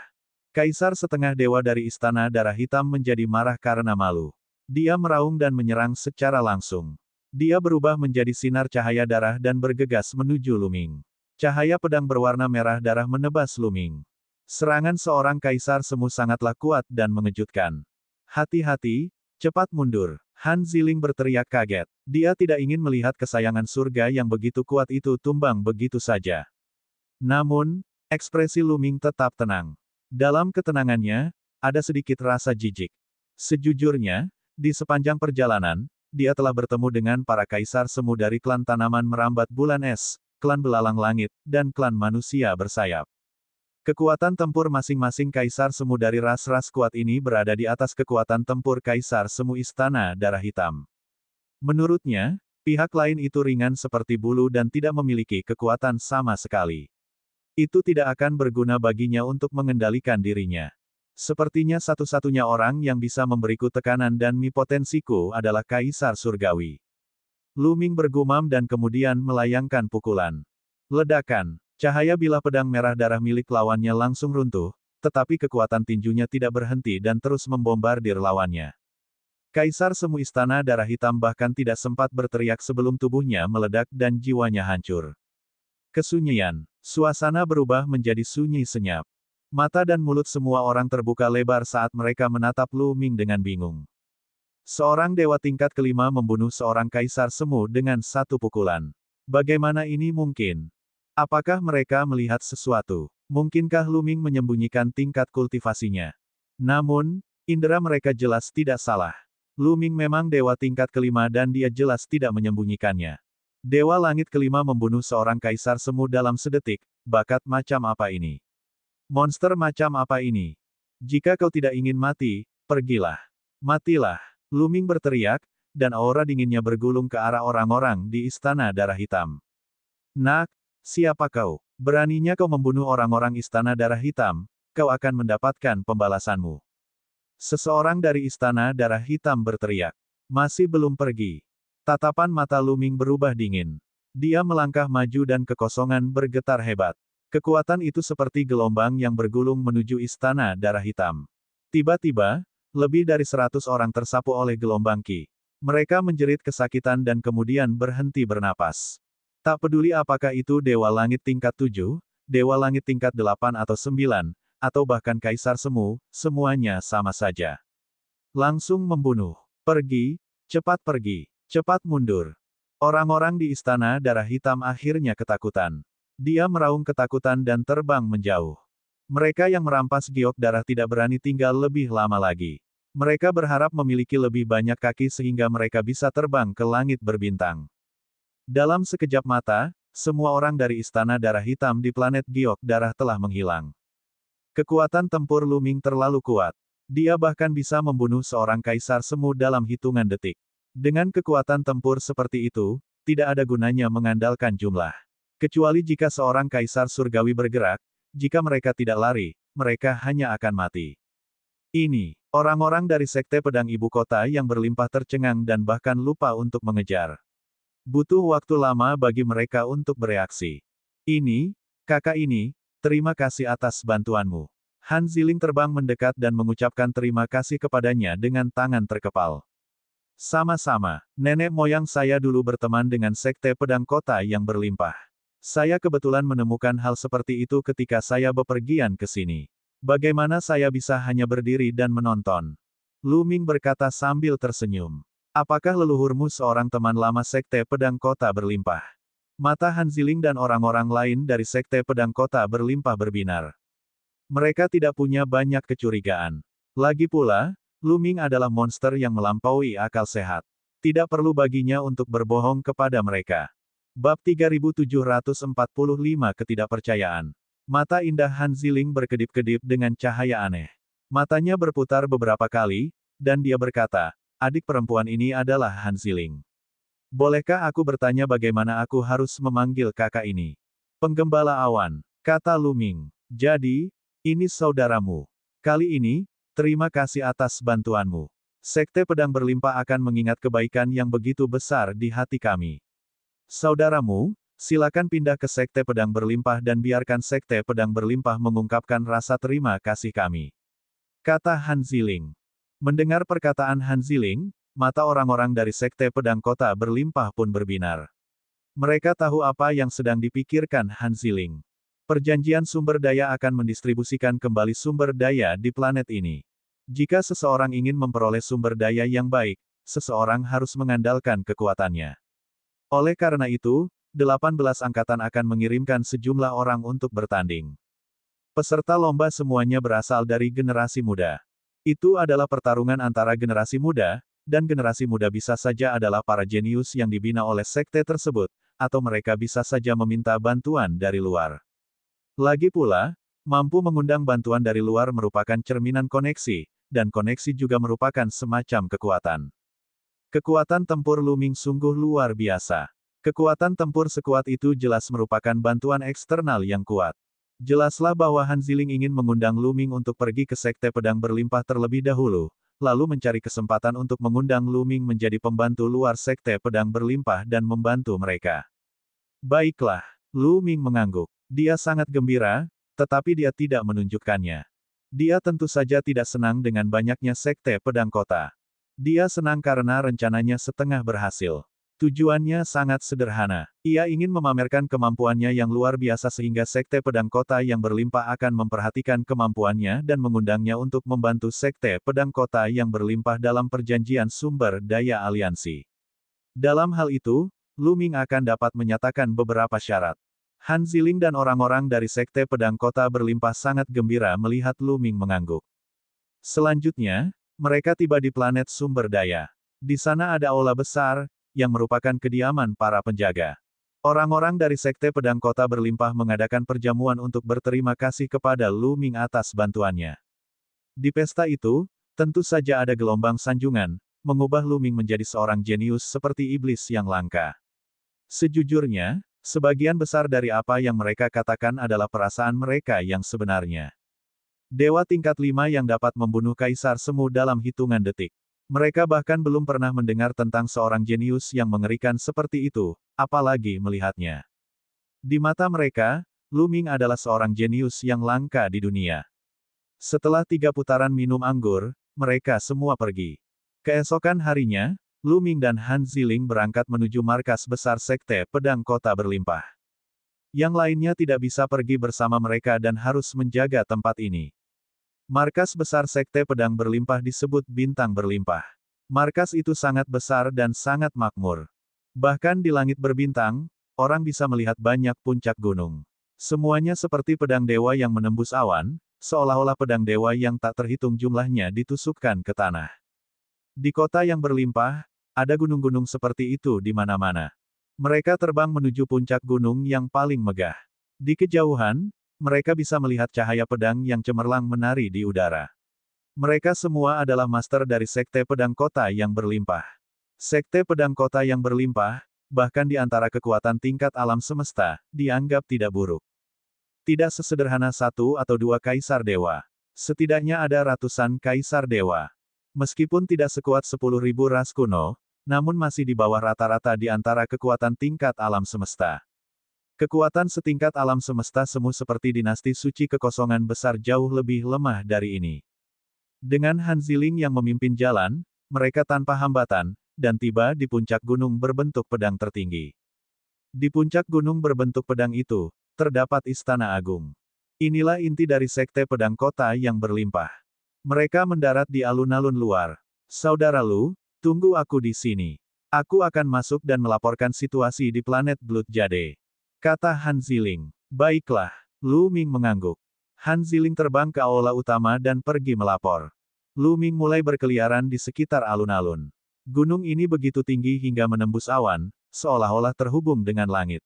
Kaisar setengah dewa dari Istana Darah Hitam menjadi marah karena malu. Dia meraung dan menyerang secara langsung. Dia berubah menjadi sinar cahaya darah dan bergegas menuju Luming. Cahaya pedang berwarna merah darah menebas Luming. Serangan seorang kaisar semu sangatlah kuat dan mengejutkan. Hati-hati, cepat mundur. Han Ziling berteriak kaget. Dia tidak ingin melihat kesayangan surga yang begitu kuat itu tumbang begitu saja. Namun, ekspresi Luming tetap tenang. Dalam ketenangannya, ada sedikit rasa jijik. Sejujurnya, di sepanjang perjalanan, dia telah bertemu dengan para kaisar semu dari klan tanaman merambat bulan es, klan belalang langit, dan klan manusia bersayap. Kekuatan tempur masing-masing kaisar semu dari ras-ras kuat ini berada di atas kekuatan tempur kaisar semu Istana Darah Hitam. Menurutnya, pihak lain itu ringan seperti bulu dan tidak memiliki kekuatan sama sekali. Itu tidak akan berguna baginya untuk mengendalikan dirinya. Sepertinya satu-satunya orang yang bisa memberiku tekanan dan potensiku adalah Kaisar Surgawi. Luming bergumam dan kemudian melayangkan pukulan. Ledakan. Cahaya bilah pedang merah darah milik lawannya langsung runtuh, tetapi kekuatan tinjunya tidak berhenti dan terus membombardir lawannya. Kaisar semu Istana Darah Hitam bahkan tidak sempat berteriak sebelum tubuhnya meledak dan jiwanya hancur. Kesunyian. Suasana berubah menjadi sunyi senyap. Mata dan mulut semua orang terbuka lebar saat mereka menatap Luming dengan bingung. Seorang dewa tingkat kelima membunuh seorang kaisar semu dengan satu pukulan. Bagaimana ini mungkin? Apakah mereka melihat sesuatu? Mungkinkah Luming menyembunyikan tingkat kultivasinya? Namun, indera mereka jelas tidak salah. Luming memang dewa tingkat kelima dan dia jelas tidak menyembunyikannya. Dewa langit kelima membunuh seorang kaisar semu dalam sedetik, bakat macam apa ini? Monster macam apa ini? Jika kau tidak ingin mati, pergilah. Matilah. Luming berteriak, dan aura dinginnya bergulung ke arah orang-orang di Istana Darah Hitam. Nak, siapa kau? Beraninya kau membunuh orang-orang Istana Darah Hitam, kau akan mendapatkan pembalasanmu. Seseorang dari Istana Darah Hitam berteriak. Masih belum pergi. Tatapan mata Lu Ming berubah dingin. Dia melangkah maju dan kekosongan bergetar hebat. Kekuatan itu seperti gelombang yang bergulung menuju Istana Darah Hitam. Tiba-tiba, lebih dari 100 orang tersapu oleh gelombang Qi. Mereka menjerit kesakitan dan kemudian berhenti bernapas. Tak peduli apakah itu Dewa Langit tingkat 7, Dewa Langit tingkat 8 atau 9, atau bahkan Kaisar Semu, semuanya sama saja. Langsung membunuh. Pergi, cepat pergi, cepat mundur. Orang-orang di Istana Darah Hitam akhirnya ketakutan. Dia meraung ketakutan dan terbang menjauh. Mereka yang merampas giok darah tidak berani tinggal lebih lama lagi. Mereka berharap memiliki lebih banyak kaki sehingga mereka bisa terbang ke langit berbintang. Dalam sekejap mata, semua orang dari Istana Darah Hitam di planet giok darah telah menghilang. Kekuatan tempur Lu Ming terlalu kuat. Dia bahkan bisa membunuh seorang kaisar semu dalam hitungan detik. Dengan kekuatan tempur seperti itu, tidak ada gunanya mengandalkan jumlah. Kecuali jika seorang kaisar surgawi bergerak, jika mereka tidak lari, mereka hanya akan mati. Ini, orang-orang dari Sekte Pedang Ibu Kota yang berlimpah tercengang dan bahkan lupa untuk mengejar. Butuh waktu lama bagi mereka untuk bereaksi. Ini, kakak ini, terima kasih atas bantuanmu. Han Ziling terbang mendekat dan mengucapkan terima kasih kepadanya dengan tangan terkepal. Sama-sama, nenek moyang saya dulu berteman dengan Sekte Pedang Kota yang berlimpah. Saya kebetulan menemukan hal seperti itu ketika saya bepergian ke sini. Bagaimana saya bisa hanya berdiri dan menonton? Lu Ming berkata sambil tersenyum. Apakah leluhurmu seorang teman lama Sekte Pedang Kota berlimpah? Mata Han Ziling dan orang-orang lain dari Sekte Pedang Kota berlimpah berbinar. Mereka tidak punya banyak kecurigaan. Lagi pula, Lu Ming adalah monster yang melampaui akal sehat. Tidak perlu baginya untuk berbohong kepada mereka. Bab 3745 Ketidakpercayaan. Mata indah Han Ziling berkedip-kedip dengan cahaya aneh. Matanya berputar beberapa kali, dan dia berkata, adik perempuan ini adalah Han Ziling. Bolehkah aku bertanya bagaimana aku harus memanggil kakak ini? Penggembala awan, kata Lu Ming. Jadi, ini saudaramu. Kali ini, terima kasih atas bantuanmu. Sekte Pedang Berlimpah akan mengingat kebaikan yang begitu besar di hati kami. Saudaramu, silakan pindah ke Sekte Pedang Berlimpah dan biarkan Sekte Pedang Berlimpah mengungkapkan rasa terima kasih kami. Kata Han Ziling. Mendengar perkataan Han Ziling, mata orang-orang dari Sekte Pedang Kota Berlimpah pun berbinar. Mereka tahu apa yang sedang dipikirkan Han Ziling. Perjanjian sumber daya akan mendistribusikan kembali sumber daya di planet ini. Jika seseorang ingin memperoleh sumber daya yang baik, seseorang harus mengandalkan kekuatannya. Oleh karena itu, 18 angkatan akan mengirimkan sejumlah orang untuk bertanding. Peserta lomba semuanya berasal dari generasi muda. Itu adalah pertarungan antara generasi muda, dan generasi muda bisa saja adalah para jenius yang dibina oleh sekte tersebut, atau mereka bisa saja meminta bantuan dari luar. Lagi pula, mampu mengundang bantuan dari luar merupakan cerminan koneksi, dan koneksi juga merupakan semacam kekuatan. Kekuatan tempur Lu Ming sungguh luar biasa. Kekuatan tempur sekuat itu jelas merupakan bantuan eksternal yang kuat. Jelaslah bahwa Han Ziling ingin mengundang Lu Ming untuk pergi ke Sekte Pedang Berlimpah terlebih dahulu, lalu mencari kesempatan untuk mengundang Lu Ming menjadi pembantu luar Sekte Pedang Berlimpah dan membantu mereka. Baiklah, Lu Ming mengangguk. Dia sangat gembira, tetapi dia tidak menunjukkannya. Dia tentu saja tidak senang dengan banyaknya Sekte Pedang Kota. Dia senang karena rencananya setengah berhasil. Tujuannya sangat sederhana. Ia ingin memamerkan kemampuannya yang luar biasa sehingga Sekte Pedang Kota yang berlimpah akan memperhatikan kemampuannya dan mengundangnya untuk membantu Sekte Pedang Kota yang berlimpah dalam perjanjian sumber daya aliansi. Dalam hal itu, Lu Ming akan dapat menyatakan beberapa syarat. Han Ziling dan orang-orang dari Sekte Pedang Kota Berlimpah sangat gembira melihat Lu Ming mengangguk. Selanjutnya, mereka tiba di planet sumber daya. Di sana ada aula besar, yang merupakan kediaman para penjaga. Orang-orang dari Sekte Pedang Kota Berlimpah mengadakan perjamuan untuk berterima kasih kepada Lu Ming atas bantuannya. Di pesta itu, tentu saja ada gelombang sanjungan, mengubah Lu Ming menjadi seorang jenius seperti iblis yang langka. Sejujurnya, sebagian besar dari apa yang mereka katakan adalah perasaan mereka yang sebenarnya. Dewa tingkat 5 yang dapat membunuh Kaisar Semu dalam hitungan detik. Mereka bahkan belum pernah mendengar tentang seorang jenius yang mengerikan seperti itu, apalagi melihatnya. Di mata mereka, Lu Ming adalah seorang jenius yang langka di dunia. Setelah 3 putaran minum anggur, mereka semua pergi. Keesokan harinya, Lu Ming dan Han Ziling berangkat menuju markas besar Sekte Pedang Kota Berlimpah. Yang lainnya tidak bisa pergi bersama mereka dan harus menjaga tempat ini. Markas besar Sekte Pedang Berlimpah disebut Bintang Berlimpah. Markas itu sangat besar dan sangat makmur. Bahkan di langit berbintang, orang bisa melihat banyak puncak gunung. Semuanya seperti pedang dewa yang menembus awan, seolah-olah pedang dewa yang tak terhitung jumlahnya ditusukkan ke tanah. Di kota yang berlimpah, ada gunung-gunung seperti itu di mana-mana. Mereka terbang menuju puncak gunung yang paling megah. Di kejauhan, mereka bisa melihat cahaya pedang yang cemerlang menari di udara. Mereka semua adalah master dari Sekte Pedang Kota yang berlimpah. Sekte Pedang Kota yang berlimpah, bahkan di antara kekuatan tingkat alam semesta, dianggap tidak buruk. Tidak sesederhana 1 atau 2 kaisar dewa. Setidaknya ada ratusan kaisar dewa. Meskipun tidak sekuat 10.000 ras kuno, namun masih di bawah rata-rata di antara kekuatan tingkat alam semesta. Kekuatan setingkat alam semesta semu seperti dinasti suci kekosongan besar jauh lebih lemah dari ini. Dengan Han Ziling yang memimpin jalan, mereka tanpa hambatan, dan tiba di puncak gunung berbentuk pedang tertinggi. Di puncak gunung berbentuk pedang itu, terdapat Istana Agung. Inilah inti dari Sekte Pedang Kota yang berlimpah. Mereka mendarat di alun-alun luar. Saudara Lu, tunggu aku di sini. Aku akan masuk dan melaporkan situasi di planet Blood Jade. Kata Han Ziling. Baiklah. Lu Ming mengangguk. Han Ziling terbang ke aula utama dan pergi melapor. Lu Ming mulai berkeliaran di sekitar alun-alun. Gunung ini begitu tinggi hingga menembus awan, seolah-olah terhubung dengan langit.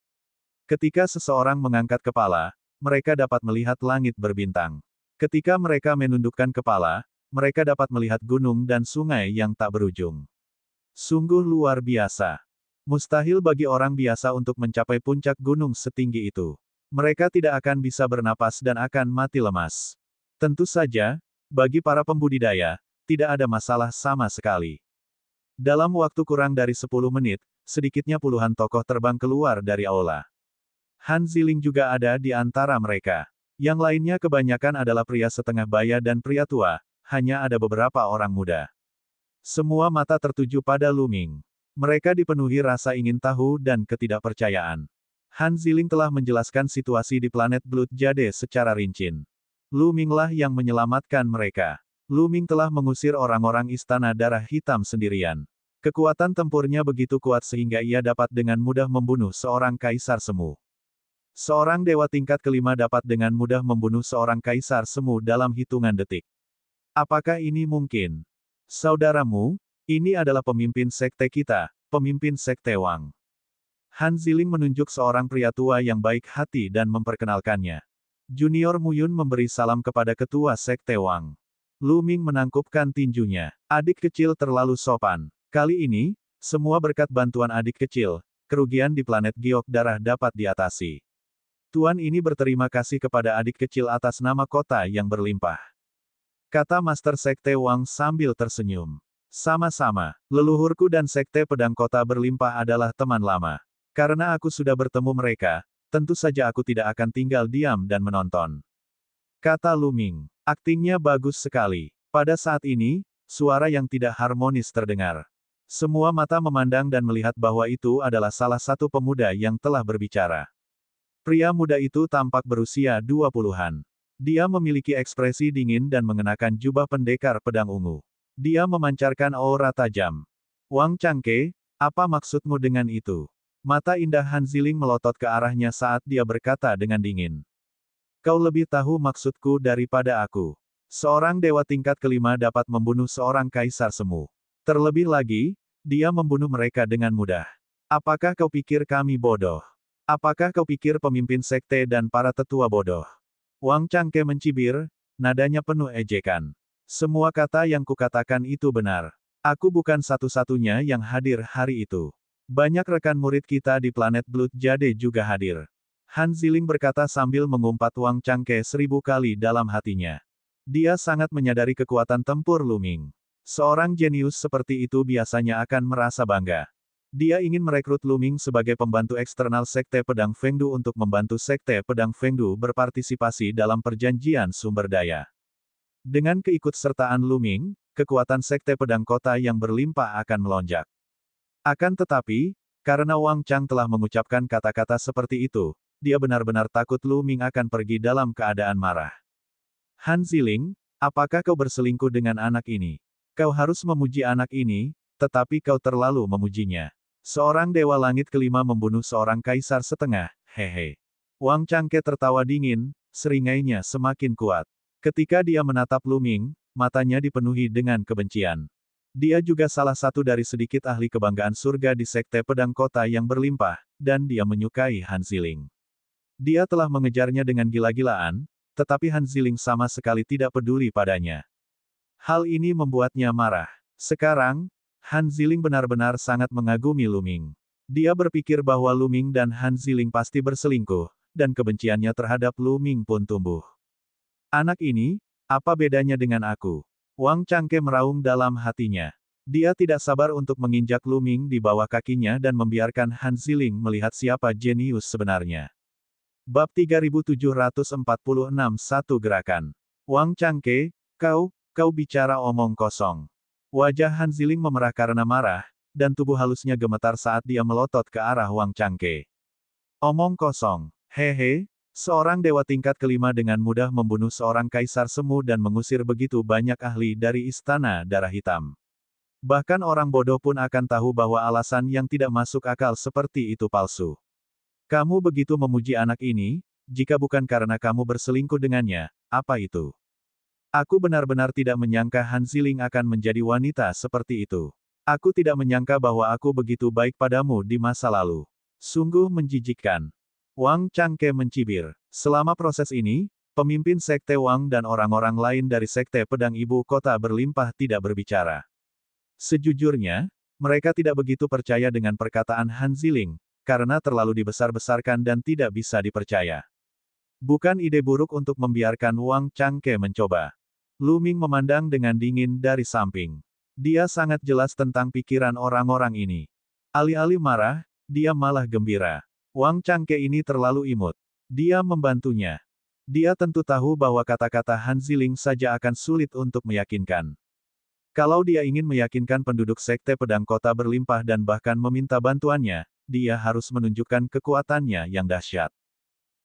Ketika seseorang mengangkat kepala, mereka dapat melihat langit berbintang. Ketika mereka menundukkan kepala, mereka dapat melihat gunung dan sungai yang tak berujung. Sungguh luar biasa. Mustahil bagi orang biasa untuk mencapai puncak gunung setinggi itu. Mereka tidak akan bisa bernapas dan akan mati lemas. Tentu saja, bagi para pembudidaya, tidak ada masalah sama sekali. Dalam waktu kurang dari 10 menit, sedikitnya puluhan tokoh terbang keluar dari aula. Han Ziling juga ada di antara mereka. Yang lainnya kebanyakan adalah pria setengah baya dan pria tua, hanya ada beberapa orang muda. Semua mata tertuju pada Lu Ming. Mereka dipenuhi rasa ingin tahu dan ketidakpercayaan. Han Ziling telah menjelaskan situasi di planet Blood Jade secara rinci. Lu Minglah yang menyelamatkan mereka. Lu Ming telah mengusir orang-orang Istana Darah Hitam sendirian. Kekuatan tempurnya begitu kuat sehingga ia dapat dengan mudah membunuh seorang kaisar semu. Seorang dewa tingkat kelima dapat dengan mudah membunuh seorang kaisar semu dalam hitungan detik. Apakah ini mungkin? Saudaramu, ini adalah pemimpin sekte kita, pemimpin sekte Wang. Han Ziling menunjuk seorang pria tua yang baik hati dan memperkenalkannya. Junior Muyun memberi salam kepada ketua sekte Wang. Lu Ming menangkupkan tinjunya. Adik kecil terlalu sopan. Kali ini, semua berkat bantuan adik kecil, kerugian di planet Giok Darah dapat diatasi. Tuan ini berterima kasih kepada adik kecil atas nama kota yang berlimpah. Kata Master Sekte Wang sambil tersenyum. Sama-sama, leluhurku dan Sekte Pedang Kota Berlimpah adalah teman lama. Karena aku sudah bertemu mereka, tentu saja aku tidak akan tinggal diam dan menonton. Kata Lu Ming. Aktingnya bagus sekali. Pada saat ini, suara yang tidak harmonis terdengar. Semua mata memandang dan melihat bahwa itu adalah salah satu pemuda yang telah berbicara. Pria muda itu tampak berusia 20-an. Dia memiliki ekspresi dingin dan mengenakan jubah pendekar pedang ungu. Dia memancarkan aura tajam. Wang Changke, apa maksudmu dengan itu? Mata indah Han Ziling melotot ke arahnya saat dia berkata dengan dingin. Kau lebih tahu maksudku daripada aku. Seorang dewa tingkat kelima dapat membunuh seorang kaisar semu. Terlebih lagi, dia membunuh mereka dengan mudah. Apakah kau pikir kami bodoh? Apakah kau pikir pemimpin sekte dan para tetua bodoh? Wang Changke mencibir, nadanya penuh ejekan. Semua kata yang kukatakan itu benar. Aku bukan satu-satunya yang hadir hari itu. Banyak rekan murid kita di planet Blood Jade juga hadir. Han Ziling berkata sambil mengumpat Wang Changke 1000 kali dalam hatinya. Dia sangat menyadari kekuatan tempur Lu Ming. Seorang jenius seperti itu biasanya akan merasa bangga. Dia ingin merekrut Lu Ming sebagai pembantu eksternal Sekte Pedang Fengdu untuk membantu Sekte Pedang Fengdu berpartisipasi dalam perjanjian sumber daya. Dengan keikutsertaan Lu Ming, kekuatan Sekte Pedang Kota yang berlimpah akan melonjak. Akan tetapi, karena Wang Chang telah mengucapkan kata-kata seperti itu, dia benar-benar takut Lu Ming akan pergi dalam keadaan marah. Han Ziling, apakah kau berselingkuh dengan anak ini? Kau harus memuji anak ini, tetapi kau terlalu memujinya. Seorang Dewa Langit kelima membunuh seorang kaisar setengah, hehe. Wang Changke tertawa dingin, seringainya semakin kuat. Ketika dia menatap Lu Ming, matanya dipenuhi dengan kebencian. Dia juga salah satu dari sedikit ahli kebanggaan surga di Sekte Pedang Kota yang berlimpah, dan dia menyukai Han Ziling. Dia telah mengejarnya dengan gila-gilaan, tetapi Han Ziling sama sekali tidak peduli padanya. Hal ini membuatnya marah. Sekarang, Han Ziling benar-benar sangat mengagumi Lu Ming. Dia berpikir bahwa Lu Ming dan Han Ziling pasti berselingkuh, dan kebenciannya terhadap Lu Ming pun tumbuh. Anak ini, apa bedanya dengan aku? Wang Changke meraung dalam hatinya. Dia tidak sabar untuk menginjak Lu Ming di bawah kakinya dan membiarkan Han Ziling melihat siapa jenius sebenarnya. Bab 3746 Satu Gerakan. Wang Changke, kau bicara omong kosong. Wajah Han Ziling memerah karena marah, dan tubuh halusnya gemetar saat dia melotot ke arah Wang Changke. Omong kosong. Hehe. Seorang dewa tingkat kelima dengan mudah membunuh seorang kaisar semu dan mengusir begitu banyak ahli dari Istana Darah Hitam. Bahkan orang bodoh pun akan tahu bahwa alasan yang tidak masuk akal seperti itu palsu. Kamu begitu memuji anak ini, jika bukan karena kamu berselingkuh dengannya, apa itu? Aku benar-benar tidak menyangka Han Ziling akan menjadi wanita seperti itu. Aku tidak menyangka bahwa aku begitu baik padamu di masa lalu. Sungguh menjijikkan. Wang Changke mencibir. Selama proses ini, pemimpin Sekte Wang dan orang-orang lain dari Sekte Pedang Ibu Kota berlimpah tidak berbicara. Sejujurnya, mereka tidak begitu percaya dengan perkataan Han Ziling, karena terlalu dibesar-besarkan dan tidak bisa dipercaya. Bukan ide buruk untuk membiarkan Wang Changke mencoba. Lu Ming memandang dengan dingin dari samping. Dia sangat jelas tentang pikiran orang-orang ini. Alih-alih marah, dia malah gembira. Wang Changke ini terlalu imut. Dia membantunya. Dia tentu tahu bahwa kata-kata Han Ziling saja akan sulit untuk meyakinkan. Kalau dia ingin meyakinkan penduduk Sekte Pedang Kota berlimpah dan bahkan meminta bantuannya, dia harus menunjukkan kekuatannya yang dahsyat.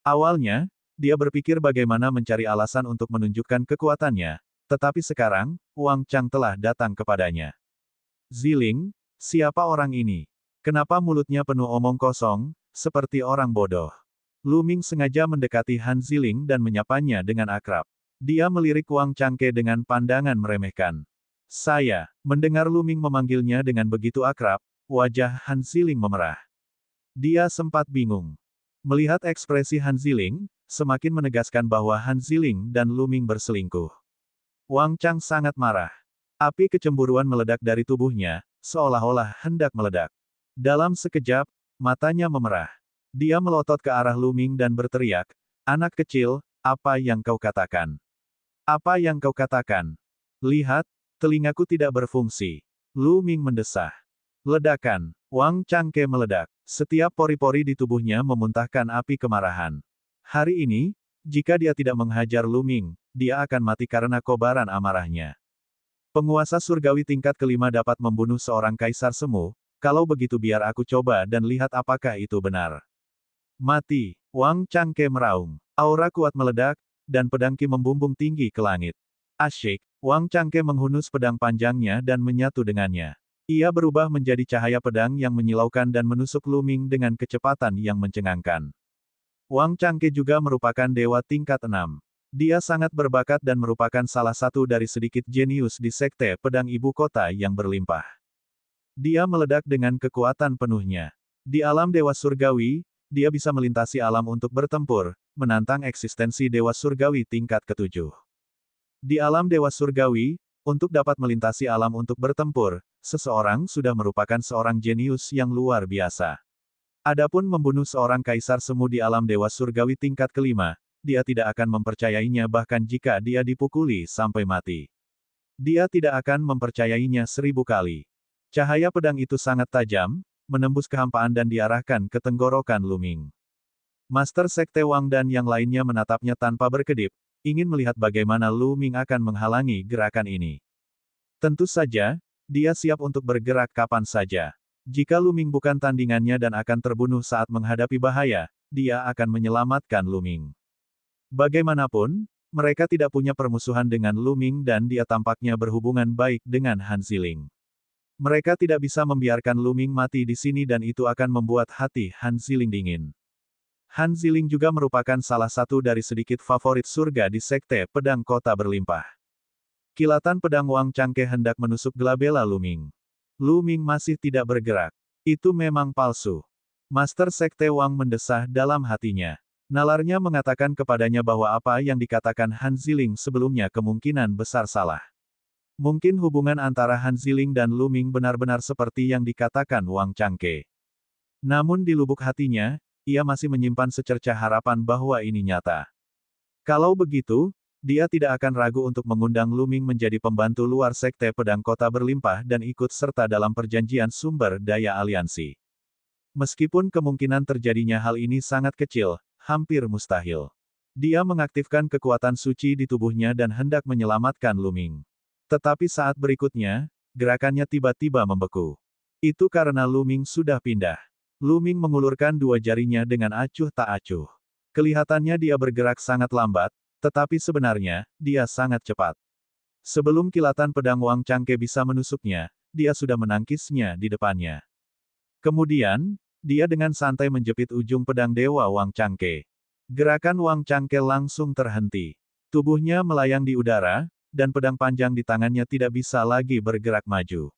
Awalnya, dia berpikir bagaimana mencari alasan untuk menunjukkan kekuatannya, tetapi sekarang, Wang Chang telah datang kepadanya. Ziling, siapa orang ini? Kenapa mulutnya penuh omong kosong, seperti orang bodoh? Lu Ming sengaja mendekati Han Ziling dan menyapanya dengan akrab. Dia melirik Wang Changke dengan pandangan meremehkan. Saya, mendengar Lu Ming memanggilnya dengan begitu akrab, wajah Han Ziling memerah. Dia sempat bingung. Melihat ekspresi Han Ziling, semakin menegaskan bahwa Han Ziling dan Lu Ming berselingkuh. Wang Chang sangat marah. Api kecemburuan meledak dari tubuhnya, seolah-olah hendak meledak. Dalam sekejap, matanya memerah. Dia melotot ke arah Lu Ming dan berteriak, "Anak kecil, apa yang kau katakan? Apa yang kau katakan? Lihat, telingaku tidak berfungsi." Lu Ming mendesah. Ledakan. Wang Changke meledak. Setiap pori-pori di tubuhnya memuntahkan api kemarahan. Hari ini, jika dia tidak menghajar Lu Ming, dia akan mati karena kobaran amarahnya. Penguasa surgawi tingkat kelima dapat membunuh seorang kaisar semu, kalau begitu biar aku coba dan lihat apakah itu benar. Mati. Wang Changke meraung. Aura kuat meledak, dan pedang Qi membumbung tinggi ke langit. Asyik. Wang Changke menghunus pedang panjangnya dan menyatu dengannya. Ia berubah menjadi cahaya pedang yang menyilaukan dan menusuk Lu Ming dengan kecepatan yang mencengangkan. Wang Changke juga merupakan dewa tingkat 6. Dia sangat berbakat dan merupakan salah satu dari sedikit jenius di Sekte Pedang Ibu Kota yang berlimpah. Dia meledak dengan kekuatan penuhnya. Di alam dewa surgawi, dia bisa melintasi alam untuk bertempur, menantang eksistensi dewa surgawi tingkat ke-7. Di alam dewa surgawi, Untuk dapat melintasi alam untuk bertempur, seseorang sudah merupakan seorang jenius yang luar biasa. Adapun membunuh seorang kaisar semu di alam dewa surgawi tingkat kelima, dia tidak akan mempercayainya bahkan jika dia dipukuli sampai mati. Dia tidak akan mempercayainya 1000 kali. Cahaya pedang itu sangat tajam, menembus kehampaan dan diarahkan ke tenggorokan Lu Ming. Master Sekte Wang dan yang lainnya menatapnya tanpa berkedip, ingin melihat bagaimana Lu Ming akan menghalangi gerakan ini. Tentu saja, dia siap untuk bergerak kapan saja. Jika Lu Ming bukan tandingannya dan akan terbunuh saat menghadapi bahaya, dia akan menyelamatkan Lu Ming. Bagaimanapun, mereka tidak punya permusuhan dengan Lu Ming dan dia tampaknya berhubungan baik dengan Han Ziling. Mereka tidak bisa membiarkan Lu Ming mati di sini dan itu akan membuat hati Han Ziling dingin. Han Ziling juga merupakan salah satu dari sedikit favorit surga di Sekte Pedang Kota Berlimpah. Kilatan pedang Wang Changke hendak menusuk gelabela Lu Ming. Lu Ming masih tidak bergerak. Itu memang palsu. Master Sekte Wang mendesah dalam hatinya. Nalarnya mengatakan kepadanya bahwa apa yang dikatakan Han Ziling sebelumnya kemungkinan besar salah. Mungkin hubungan antara Han Ziling dan Lu Ming benar-benar seperti yang dikatakan Wang Changke. Namun di lubuk hatinya, ia masih menyimpan secercah harapan bahwa ini nyata. Kalau begitu, dia tidak akan ragu untuk mengundang Lu Ming menjadi pembantu luar Sekte Pedang Kota Berlimpah dan ikut serta dalam perjanjian sumber daya aliansi. Meskipun kemungkinan terjadinya hal ini sangat kecil, hampir mustahil. Dia mengaktifkan kekuatan suci di tubuhnya dan hendak menyelamatkan Lu Ming. Tetapi saat berikutnya, gerakannya tiba-tiba membeku. Itu karena Lu Ming sudah pindah. Lu Ming mengulurkan dua jarinya dengan acuh tak acuh. Kelihatannya dia bergerak sangat lambat, tetapi sebenarnya, dia sangat cepat. Sebelum kilatan pedang Wang Changke bisa menusuknya, dia sudah menangkisnya di depannya. Kemudian, dia dengan santai menjepit ujung pedang Dewa Wang Changke. Gerakan Wang Changke langsung terhenti. Tubuhnya melayang di udara, dan pedang panjang di tangannya tidak bisa lagi bergerak maju.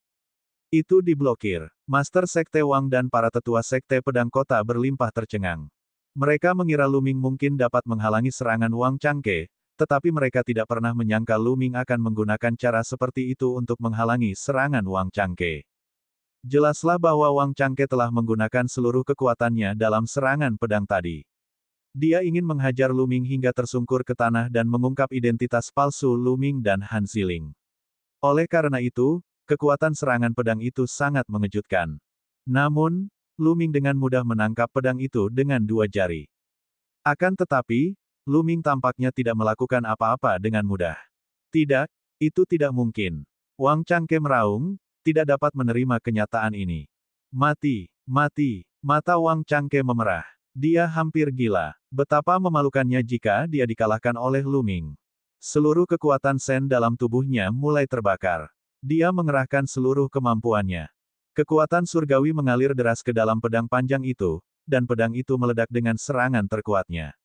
Itu diblokir. Master Sekte Wang dan para tetua Sekte Pedang Kota Berlimpah tercengang. Mereka mengira Lu Ming mungkin dapat menghalangi serangan Wang Changke, tetapi mereka tidak pernah menyangka Lu Ming akan menggunakan cara seperti itu untuk menghalangi serangan Wang Changke. Jelaslah bahwa Wang Changke telah menggunakan seluruh kekuatannya dalam serangan pedang tadi. Dia ingin menghajar Lu Ming hingga tersungkur ke tanah dan mengungkap identitas palsu Lu Ming dan Han Ziling. Oleh karena itu, kekuatan serangan pedang itu sangat mengejutkan. Namun, Lu Ming dengan mudah menangkap pedang itu dengan dua jari. Akan tetapi, Lu Ming tampaknya tidak melakukan apa-apa dengan mudah. Tidak, itu tidak mungkin. Wang Changke meraung, tidak dapat menerima kenyataan ini. Mati, mati, mata Wang Changke memerah. Dia hampir gila. Betapa memalukannya jika dia dikalahkan oleh Lu Ming. Seluruh kekuatan Sen dalam tubuhnya mulai terbakar. Dia mengerahkan seluruh kemampuannya. Kekuatan surgawi mengalir deras ke dalam pedang panjang itu, dan pedang itu meledak dengan serangan terkuatnya.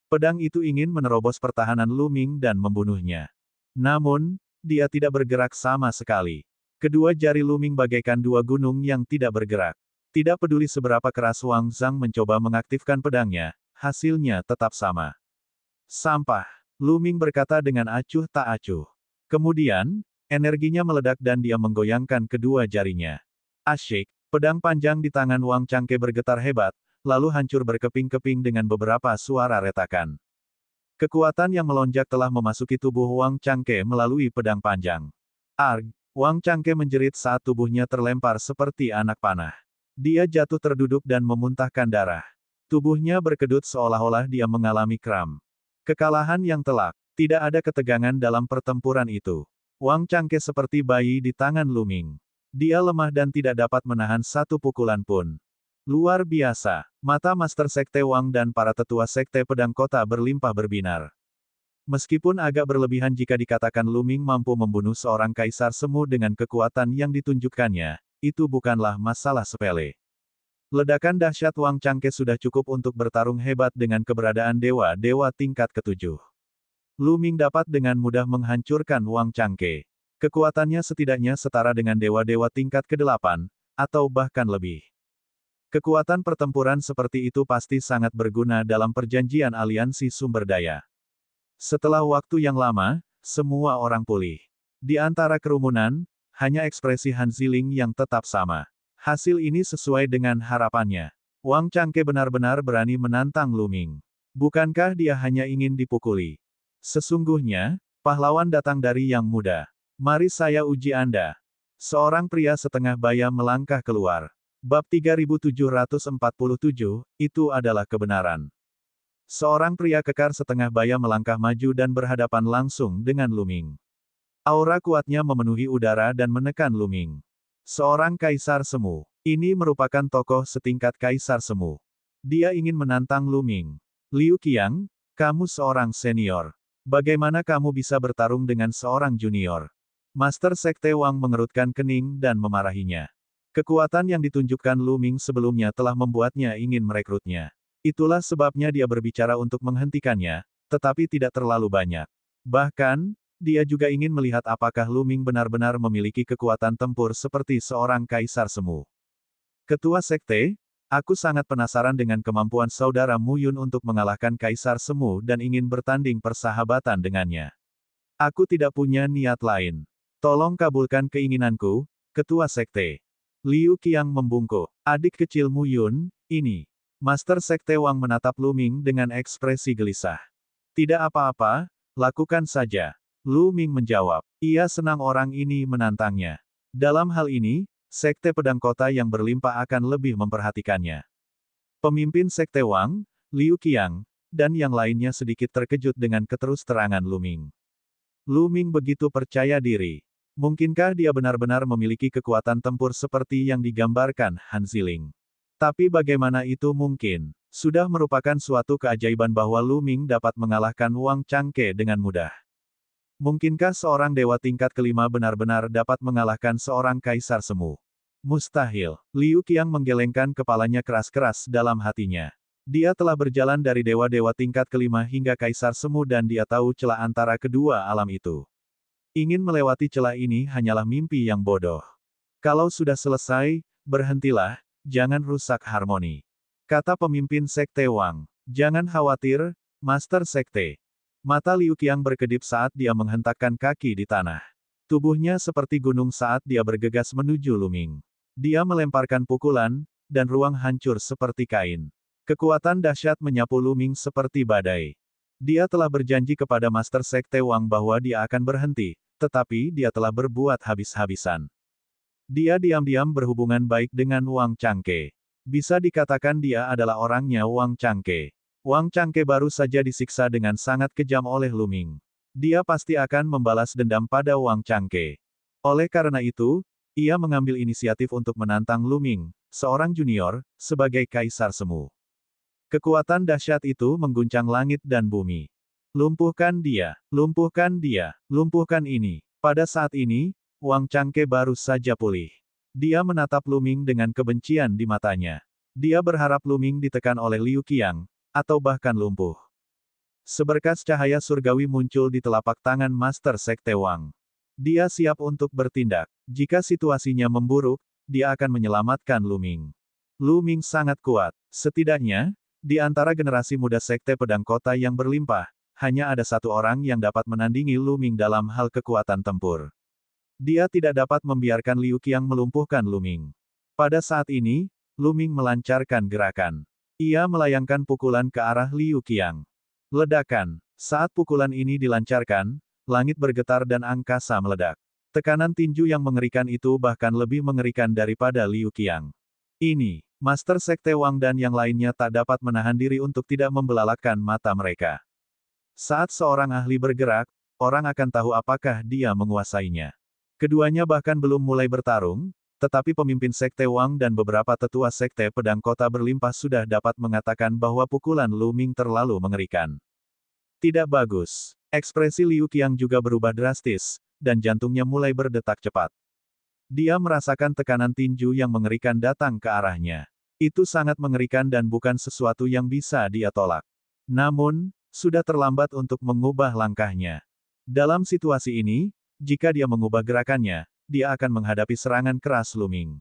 Pedang itu ingin menerobos pertahanan Lu Ming dan membunuhnya. Namun, dia tidak bergerak sama sekali. Kedua jari Lu Ming bagaikan dua gunung yang tidak bergerak. Tidak peduli seberapa keras Wang Zhang mencoba mengaktifkan pedangnya, hasilnya tetap sama. Sampah, Lu Ming berkata dengan acuh tak acuh. Kemudian, energinya meledak dan dia menggoyangkan kedua jarinya. Asyik, pedang panjang di tangan Wang Changke bergetar hebat, lalu hancur berkeping-keping dengan beberapa suara retakan. Kekuatan yang melonjak telah memasuki tubuh Wang Changke melalui pedang panjang. Arg! Wang Changke menjerit saat tubuhnya terlempar seperti anak panah. Dia jatuh terduduk dan memuntahkan darah. Tubuhnya berkedut seolah-olah dia mengalami kram. Kekalahan yang telak. Tidak ada ketegangan dalam pertempuran itu. Wang Changke seperti bayi di tangan Lu Ming. Dia lemah dan tidak dapat menahan satu pukulan pun. Luar biasa. Mata Master Sekte Wang dan para tetua Sekte Pedang Kota Berlimpah berbinar. Meskipun agak berlebihan jika dikatakan Lu Ming mampu membunuh seorang kaisar semu dengan kekuatan yang ditunjukkannya, itu bukanlah masalah sepele. Ledakan dahsyat Wang Changke sudah cukup untuk bertarung hebat dengan keberadaan dewa-dewa tingkat ketujuh. Lu Ming dapat dengan mudah menghancurkan Wang Changke. Kekuatannya setidaknya setara dengan dewa-dewa tingkat ke-8, atau bahkan lebih. Kekuatan pertempuran seperti itu pasti sangat berguna dalam perjanjian aliansi sumber daya. Setelah waktu yang lama, semua orang pulih. Di antara kerumunan, hanya ekspresi Han Ziling yang tetap sama. Hasil ini sesuai dengan harapannya. Wang Changke benar-benar berani menantang Lu Ming. Bukankah dia hanya ingin dipukuli? Sesungguhnya, pahlawan datang dari yang muda. Mari saya uji Anda. Seorang pria setengah baya melangkah keluar. Bab 3747, itu adalah kebenaran. Seorang pria kekar setengah baya melangkah maju dan berhadapan langsung dengan Lu Ming. Aura kuatnya memenuhi udara dan menekan Lu Ming. Seorang kaisar semu. Ini merupakan tokoh setingkat kaisar semu. Dia ingin menantang Lu Ming. Liu Qiang, kamu seorang senior. Bagaimana kamu bisa bertarung dengan seorang junior? Master Sekte Wang mengerutkan kening dan memarahinya. Kekuatan yang ditunjukkan Lu Ming sebelumnya telah membuatnya ingin merekrutnya. Itulah sebabnya dia berbicara untuk menghentikannya, tetapi tidak terlalu banyak. Bahkan, dia juga ingin melihat apakah Lu Ming benar-benar memiliki kekuatan tempur seperti seorang kaisar semu. Ketua Sekte, aku sangat penasaran dengan kemampuan saudara Mu Yun untuk mengalahkan kaisar semu dan ingin bertanding persahabatan dengannya. Aku tidak punya niat lain. Tolong kabulkan keinginanku, Ketua Sekte. Liu Qiang membungkuk. Adik kecil Mu Yun, ini. Master Sekte Wang menatap Lu Ming dengan ekspresi gelisah. Tidak apa-apa, lakukan saja. Lu Ming menjawab. Ia senang orang ini menantangnya. Dalam hal ini, Sekte Pedang Kota yang berlimpah akan lebih memperhatikannya. Pemimpin Sekte Wang, Liu Qiang, dan yang lainnya sedikit terkejut dengan keterus-terangan Lu Ming. Lu Ming begitu percaya diri. Mungkinkah dia benar-benar memiliki kekuatan tempur seperti yang digambarkan Han Ziling? Tapi bagaimana itu mungkin? Sudah merupakan suatu keajaiban bahwa Lu Ming dapat mengalahkan Wang Changke dengan mudah. Mungkinkah seorang dewa tingkat kelima benar-benar dapat mengalahkan seorang kaisar semu? Mustahil. Liu Qiang menggelengkan kepalanya keras-keras dalam hatinya. Dia telah berjalan dari dewa-dewa tingkat kelima hingga kaisar semu dan dia tahu celah antara kedua alam itu. Ingin melewati celah ini hanyalah mimpi yang bodoh. Kalau sudah selesai, berhentilah, jangan rusak harmoni. Kata pemimpin Sekte Wang. Jangan khawatir, Master Sekte. Mata Liu Qiang berkedip saat dia menghentakkan kaki di tanah. Tubuhnya seperti gunung saat dia bergegas menuju Lu Ming. Dia melemparkan pukulan, dan ruang hancur seperti kain. Kekuatan dahsyat menyapu Lu Ming seperti badai. Dia telah berjanji kepada Master Sekte Wang bahwa dia akan berhenti, tetapi dia telah berbuat habis-habisan. Dia diam-diam berhubungan baik dengan Wang Changke. Bisa dikatakan dia adalah orangnya Wang Changke. Wang Changke baru saja disiksa dengan sangat kejam oleh Lu Ming. Dia pasti akan membalas dendam pada Wang Changke. Oleh karena itu, ia mengambil inisiatif untuk menantang Lu Ming, seorang junior, sebagai kaisar semu. Kekuatan dahsyat itu mengguncang langit dan bumi. Lumpuhkan dia, lumpuhkan dia, lumpuhkan ini. Pada saat ini, Wang Changke baru saja pulih. Dia menatap Lu Ming dengan kebencian di matanya. Dia berharap Lu Ming ditekan oleh Liu Qiang, atau bahkan lumpuh. Seberkas cahaya surgawi muncul di telapak tangan Master Sekte Wang. Dia siap untuk bertindak. Jika situasinya memburuk, dia akan menyelamatkan Lu Ming. Lu Ming sangat kuat. Setidaknya, di antara generasi muda Sekte Pedang Kota yang berlimpah, hanya ada satu orang yang dapat menandingi Lu Ming dalam hal kekuatan tempur. Dia tidak dapat membiarkan Liu Qiang melumpuhkan Lu Ming. Pada saat ini, Lu Ming melancarkan gerakan. Ia melayangkan pukulan ke arah Liu Qiang. Ledakan. Saat pukulan ini dilancarkan, langit bergetar dan angkasa meledak. Tekanan tinju yang mengerikan itu bahkan lebih mengerikan daripada Liu Qiang. Ini, Master Sekte Wang dan yang lainnya tak dapat menahan diri untuk tidak membelalakan mata mereka. Saat seorang ahli bergerak, orang akan tahu apakah dia menguasainya. Keduanya bahkan belum mulai bertarung, tetapi pemimpin Sekte Wang dan beberapa tetua Sekte Pedang Kota berlimpah sudah dapat mengatakan bahwa pukulan Lu Ming terlalu mengerikan. Tidak bagus. Ekspresi Liu Qiang juga berubah drastis, dan jantungnya mulai berdetak cepat. Dia merasakan tekanan tinju yang mengerikan datang ke arahnya. Itu sangat mengerikan dan bukan sesuatu yang bisa dia tolak. Namun, sudah terlambat untuk mengubah langkahnya. Dalam situasi ini, jika dia mengubah gerakannya, dia akan menghadapi serangan keras Lu Ming.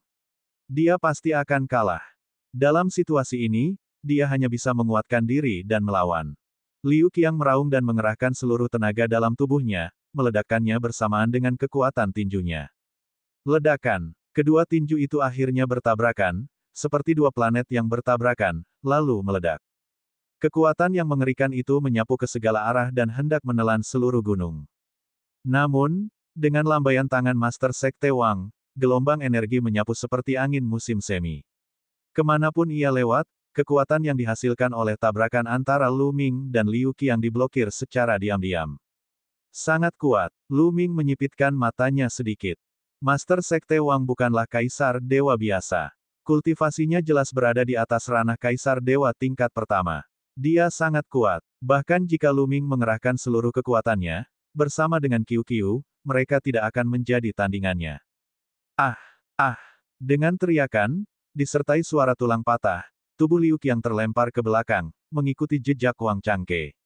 Dia pasti akan kalah. Dalam situasi ini, dia hanya bisa menguatkan diri dan melawan. Liu Qiang meraung dan mengerahkan seluruh tenaga dalam tubuhnya, meledakkannya bersamaan dengan kekuatan tinjunya. Ledakan. Kedua tinju itu akhirnya bertabrakan, seperti dua planet yang bertabrakan, lalu meledak. Kekuatan yang mengerikan itu menyapu ke segala arah dan hendak menelan seluruh gunung. Namun, dengan lambaian tangan Master Sekte Wang, gelombang energi menyapu seperti angin musim semi. Kemanapun ia lewat, kekuatan yang dihasilkan oleh tabrakan antara Lu Ming dan Liu Qiang diblokir secara diam-diam. Sangat kuat. Lu Ming menyipitkan matanya sedikit. Master Sekte Wang bukanlah kaisar dewa biasa. Kultivasinya jelas berada di atas ranah kaisar dewa tingkat pertama. Dia sangat kuat. Bahkan jika Lu Ming mengerahkan seluruh kekuatannya, bersama dengan Qiu Qiu, mereka tidak akan menjadi tandingannya. Ah! Ah! Dengan teriakan, disertai suara tulang patah, tubuh Liu Qiang terlempar ke belakang, mengikuti jejak Wang Changke.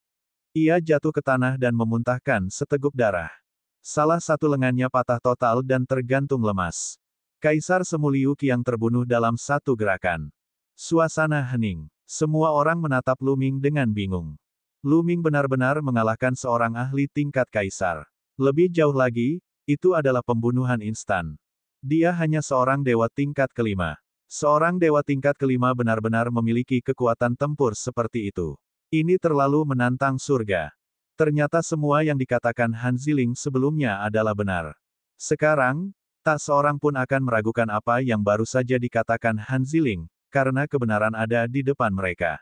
Ia jatuh ke tanah dan memuntahkan seteguk darah. Salah satu lengannya patah total dan tergantung lemas. Kaisar Semu Liu Qiang terbunuh dalam satu gerakan. Suasana hening. Semua orang menatap Lu Ming dengan bingung. Lu Ming benar-benar mengalahkan seorang ahli tingkat kaisar. Lebih jauh lagi, itu adalah pembunuhan instan. Dia hanya seorang dewa tingkat kelima. Seorang dewa tingkat kelima benar-benar memiliki kekuatan tempur seperti itu. Ini terlalu menantang surga. Ternyata semua yang dikatakan Han Ziling sebelumnya adalah benar. Sekarang, tak seorang pun akan meragukan apa yang baru saja dikatakan Han Ziling, karena kebenaran ada di depan mereka.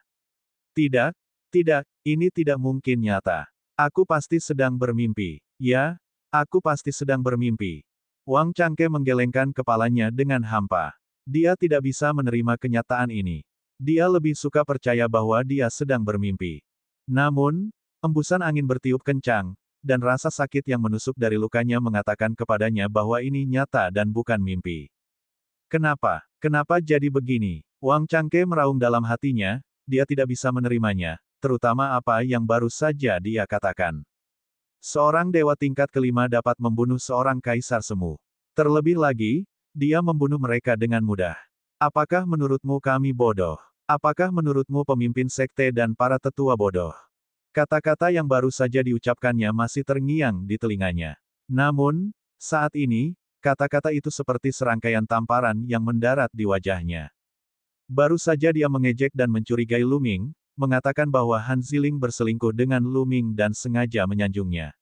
Tidak, tidak, ini tidak mungkin nyata. Aku pasti sedang bermimpi. Ya, aku pasti sedang bermimpi. Wang Changke menggelengkan kepalanya dengan hampa. Dia tidak bisa menerima kenyataan ini. Dia lebih suka percaya bahwa dia sedang bermimpi. Namun, embusan angin bertiup kencang, dan rasa sakit yang menusuk dari lukanya mengatakan kepadanya bahwa ini nyata dan bukan mimpi. Kenapa? Kenapa jadi begini? Wang Changke meraung dalam hatinya, dia tidak bisa menerimanya, terutama apa yang baru saja dia katakan. Seorang dewa tingkat kelima dapat membunuh seorang kaisar semu. Terlebih lagi, dia membunuh mereka dengan mudah. Apakah menurutmu kami bodoh? Apakah menurutmu pemimpin sekte dan para tetua bodoh? Kata-kata yang baru saja diucapkannya masih terngiang di telinganya. Namun, saat ini, kata-kata itu seperti serangkaian tamparan yang mendarat di wajahnya. Baru saja dia mengejek dan mencurigai Lu Ming, mengatakan bahwa Han Ziling berselingkuh dengan Lu Ming dan sengaja menyanjungnya.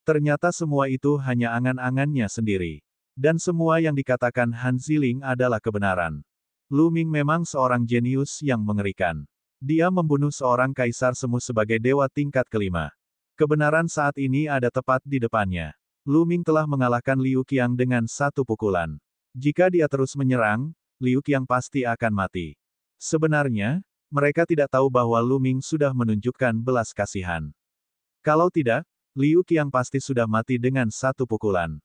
Ternyata semua itu hanya angan-angannya sendiri. Dan semua yang dikatakan Han Ziling adalah kebenaran. Lu Ming memang seorang jenius yang mengerikan. Dia membunuh seorang kaisar semu sebagai dewa tingkat kelima. Kebenaran saat ini ada tepat di depannya. Lu Ming telah mengalahkan Liu Qiang dengan satu pukulan. Jika dia terus menyerang, Liu Qiang pasti akan mati. Sebenarnya, mereka tidak tahu bahwa Lu Ming sudah menunjukkan belas kasihan. Kalau tidak, Liu Qiang pasti sudah mati dengan satu pukulan.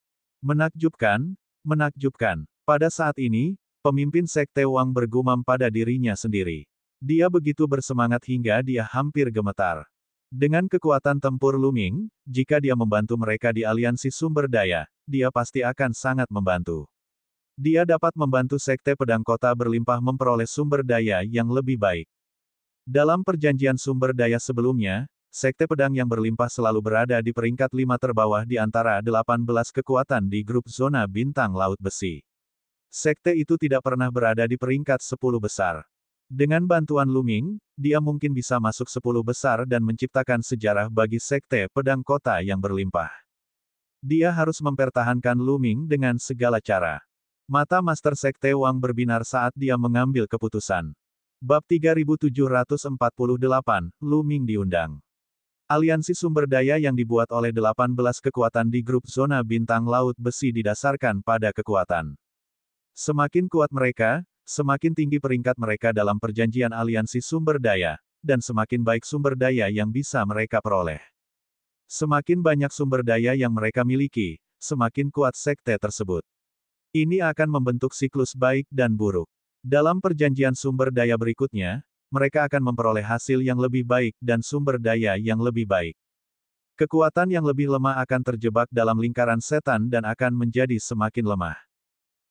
Menakjubkan, menakjubkan. Pada saat ini, pemimpin Sekte Wang bergumam pada dirinya sendiri. Dia begitu bersemangat hingga dia hampir gemetar. Dengan kekuatan tempur Lu Ming, jika dia membantu mereka di aliansi sumber daya, dia pasti akan sangat membantu. Dia dapat membantu Sekte Pedang Kota berlimpah memperoleh sumber daya yang lebih baik. Dalam perjanjian sumber daya sebelumnya, Sekte Pedang yang berlimpah selalu berada di peringkat 5 terbawah di antara 18 kekuatan di grup zona bintang laut besi. Sekte itu tidak pernah berada di peringkat 10 besar. Dengan bantuan Lu Ming, dia mungkin bisa masuk 10 besar dan menciptakan sejarah bagi Sekte Pedang Kota yang berlimpah. Dia harus mempertahankan Lu Ming dengan segala cara. Mata Master Sekte Wang berbinar saat dia mengambil keputusan. Bab 3748, Lu Ming diundang. Aliansi sumber daya yang dibuat oleh 18 kekuatan di grup zona bintang laut besi didasarkan pada kekuatan. Semakin kuat mereka, semakin tinggi peringkat mereka dalam perjanjian aliansi sumber daya, dan semakin baik sumber daya yang bisa mereka peroleh. Semakin banyak sumber daya yang mereka miliki, semakin kuat sekte tersebut. Ini akan membentuk siklus baik dan buruk. Dalam perjanjian sumber daya berikutnya, mereka akan memperoleh hasil yang lebih baik dan sumber daya yang lebih baik. Kekuatan yang lebih lemah akan terjebak dalam lingkaran setan dan akan menjadi semakin lemah.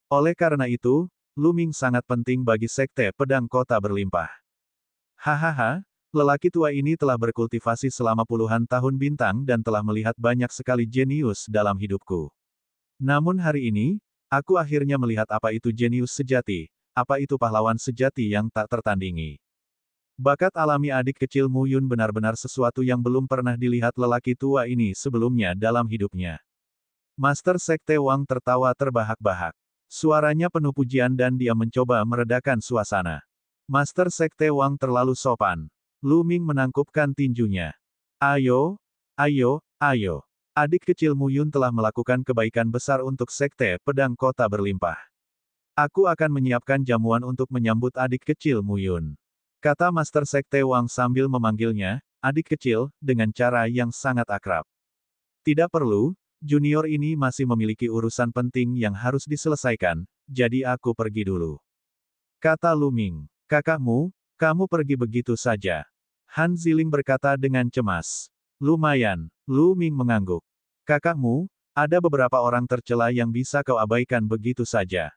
Oleh karena itu, Lu Ming sangat penting bagi Sekte Pedang Kota berlimpah. Hahaha, Lelaki tua ini telah berkultivasi selama puluhan tahun bintang dan telah melihat banyak sekali jenius dalam hidupku. Namun hari ini, aku akhirnya melihat apa itu jenius sejati, apa itu pahlawan sejati yang tak tertandingi. Bakat alami adik kecil Mu Yun benar-benar sesuatu yang belum pernah dilihat lelaki tua ini sebelumnya dalam hidupnya. Master Sekte Wang tertawa terbahak-bahak. Suaranya penuh pujian dan dia mencoba meredakan suasana. Master Sekte Wang terlalu sopan. Lu Ming menangkupkan tinjunya. Ayo, ayo, ayo. Adik kecil Mu Yun telah melakukan kebaikan besar untuk Sekte Pedang Kota Berlimpah. Aku akan menyiapkan jamuan untuk menyambut adik kecil Mu Yun. Kata Master Sekte Wang sambil memanggilnya, adik kecil, dengan cara yang sangat akrab. Tidak perlu, junior ini masih memiliki urusan penting yang harus diselesaikan, jadi aku pergi dulu. Kata Lu Ming. Kakakmu, kamu pergi begitu saja. Han Ziling berkata dengan cemas. Lumayan, Lu Ming mengangguk. Kakakmu, ada beberapa orang tercela yang bisa kau abaikan begitu saja.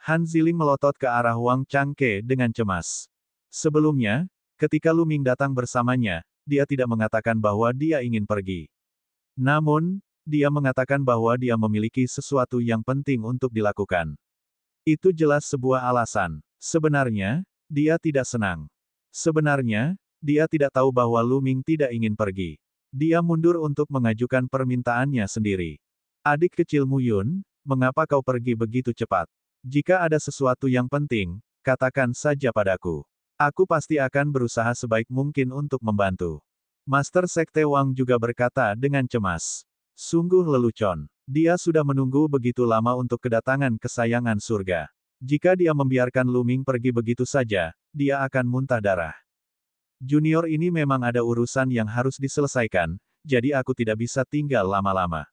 Han Ziling melotot ke arah Wang Changke dengan cemas. Sebelumnya, ketika Lu Ming datang bersamanya, dia tidak mengatakan bahwa dia ingin pergi. Namun, dia mengatakan bahwa dia memiliki sesuatu yang penting untuk dilakukan. Itu jelas sebuah alasan. Sebenarnya, dia tidak senang. Sebenarnya, dia tidak tahu bahwa Lu Ming tidak ingin pergi. Dia mundur untuk mengajukan permintaannya sendiri. Adik kecil Mu Yun, mengapa kau pergi begitu cepat? Jika ada sesuatu yang penting, katakan saja padaku. Aku pasti akan berusaha sebaik mungkin untuk membantu. Master Sekte Wang juga berkata dengan cemas. Sungguh lelucon. Dia sudah menunggu begitu lama untuk kedatangan kesayangan surga. Jika dia membiarkan Lu Ming pergi begitu saja, dia akan muntah darah. Junior ini memang ada urusan yang harus diselesaikan, jadi aku tidak bisa tinggal lama-lama.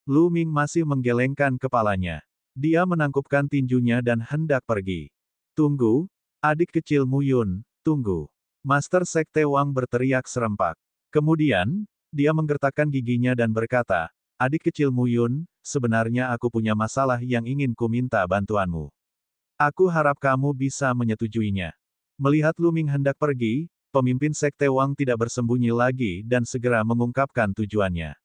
Lu Ming masih menggelengkan kepalanya. Dia menangkupkan tinjunya dan hendak pergi. Tunggu, adik kecil Mu Yun, tunggu. Master Sekte Wang berteriak serempak. Kemudian, dia menggertakkan giginya dan berkata, adik kecil Mu Yun, sebenarnya aku punya masalah yang ingin ku minta bantuanmu. Aku harap kamu bisa menyetujuinya. Melihat Lu Ming hendak pergi, pemimpin Sekte Wang tidak bersembunyi lagi dan segera mengungkapkan tujuannya.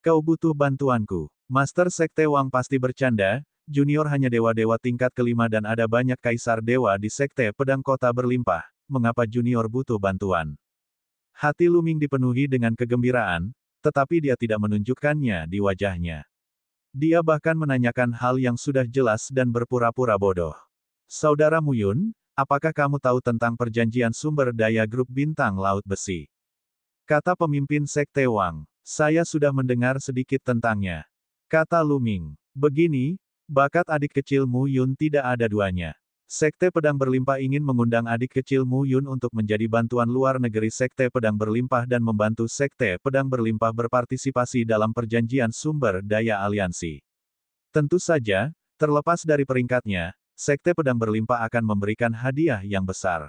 Kau butuh bantuanku. Master Sekte Wang pasti bercanda, junior hanya dewa-dewa tingkat kelima dan ada banyak kaisar dewa di Sekte Pedang Kota Berlimpah, mengapa junior butuh bantuan? Hati Lu Ming dipenuhi dengan kegembiraan, tetapi dia tidak menunjukkannya di wajahnya. Dia bahkan menanyakan hal yang sudah jelas dan berpura-pura bodoh. Saudara Mu Yun, apakah kamu tahu tentang perjanjian sumber daya grup bintang laut besi? Kata pemimpin Sekte Wang. Saya sudah mendengar sedikit tentangnya. Kata Lu Ming. Begini, bakat adik kecil Mu Yun tidak ada duanya. Sekte Pedang Berlimpah ingin mengundang adik kecil Mu Yun untuk menjadi bantuan luar negeri Sekte Pedang Berlimpah dan membantu Sekte Pedang Berlimpah berpartisipasi dalam perjanjian sumber daya aliansi. Tentu saja, terlepas dari peringkatnya, Sekte Pedang Berlimpah akan memberikan hadiah yang besar.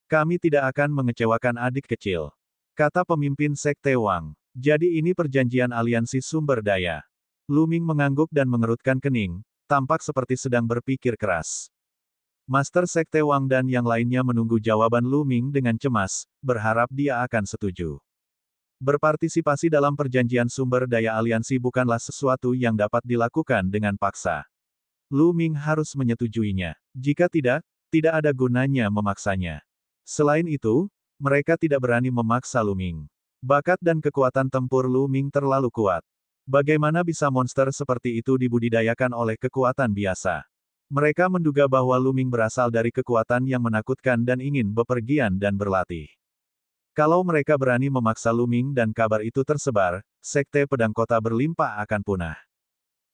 Kami tidak akan mengecewakan adik kecil. Kata pemimpin Sekte Wang. Jadi ini perjanjian aliansi sumber daya. Lu Ming mengangguk dan mengerutkan kening, tampak seperti sedang berpikir keras. Master Sekte Wang dan yang lainnya menunggu jawaban Lu Ming dengan cemas, berharap dia akan setuju. Berpartisipasi dalam perjanjian sumber daya aliansi bukanlah sesuatu yang dapat dilakukan dengan paksa. Lu Ming harus menyetujuinya. Jika tidak, tidak ada gunanya memaksanya. Selain itu, mereka tidak berani memaksa Lu Ming. Bakat dan kekuatan tempur Lu Ming terlalu kuat. Bagaimana bisa monster seperti itu dibudidayakan oleh kekuatan biasa? Mereka menduga bahwa Lu Ming berasal dari kekuatan yang menakutkan dan ingin bepergian dan berlatih. Kalau mereka berani memaksa Lu Ming dan kabar itu tersebar, Sekte Pedang Kota Berlimpah akan punah.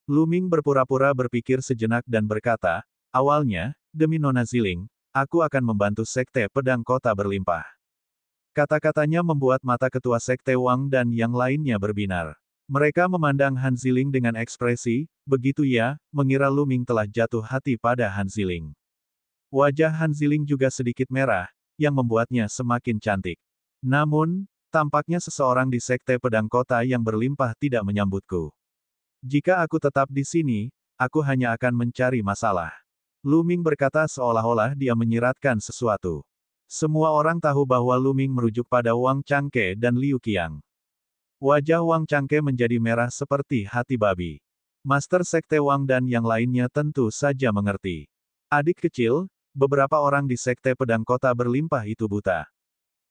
Lu Ming berpura-pura berpikir sejenak dan berkata, awalnya, demi Nona Ziling, aku akan membantu Sekte Pedang Kota Berlimpah. Kata-katanya membuat mata ketua Sekte Wang dan yang lainnya berbinar. Mereka memandang Han Ziling dengan ekspresi, begitu ya, mengira Lu Ming telah jatuh hati pada Han Ziling. Wajah Han Ziling juga sedikit merah, yang membuatnya semakin cantik. Namun, tampaknya seseorang di Sekte Pedang Kota yang berlimpah tidak menyambutku. Jika aku tetap di sini, aku hanya akan mencari masalah. Lu Ming berkata seolah-olah dia menyiratkan sesuatu. Semua orang tahu bahwa Luming merujuk pada Wang Changke dan Liu Qiang. Wajah Wang Changke menjadi merah seperti hati babi. Master Sekte Wang dan yang lainnya tentu saja mengerti. Adik kecil, beberapa orang di Sekte Pedang Kota Berlimpah itu buta.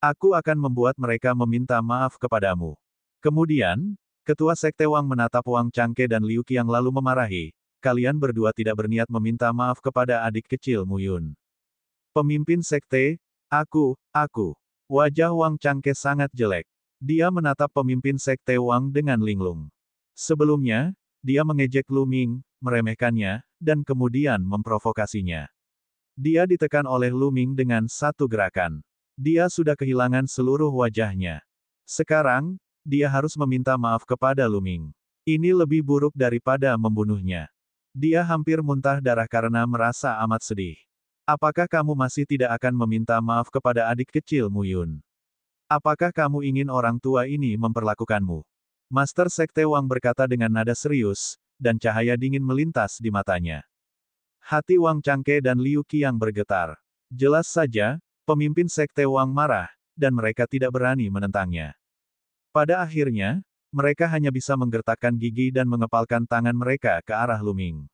Aku akan membuat mereka meminta maaf kepadamu. Kemudian, Ketua Sekte Wang menatap Wang Changke dan Liu Qiang lalu memarahi, kalian berdua tidak berniat meminta maaf kepada adik kecil Mu Yun. Pemimpin Sekte, aku. Wajah Wang Changke sangat jelek. Dia menatap pemimpin Sekte Wang dengan linglung. Sebelumnya, dia mengejek Luming, meremehkannya, dan kemudian memprovokasinya. Dia ditekan oleh Luming dengan satu gerakan. Dia sudah kehilangan seluruh wajahnya. Sekarang, dia harus meminta maaf kepada Luming. Ini lebih buruk daripada membunuhnya. Dia hampir muntah darah karena merasa amat sedih. Apakah kamu masih tidak akan meminta maaf kepada adik kecil Mu Yun? Apakah kamu ingin orang tua ini memperlakukanmu? Master Sekte Wang berkata dengan nada serius, dan cahaya dingin melintas di matanya. Hati Wang Changke dan Liu Qiang bergetar. Jelas saja, pemimpin Sekte Wang marah, dan mereka tidak berani menentangnya. Pada akhirnya, mereka hanya bisa menggertakkan gigi dan mengepalkan tangan mereka ke arah Luming.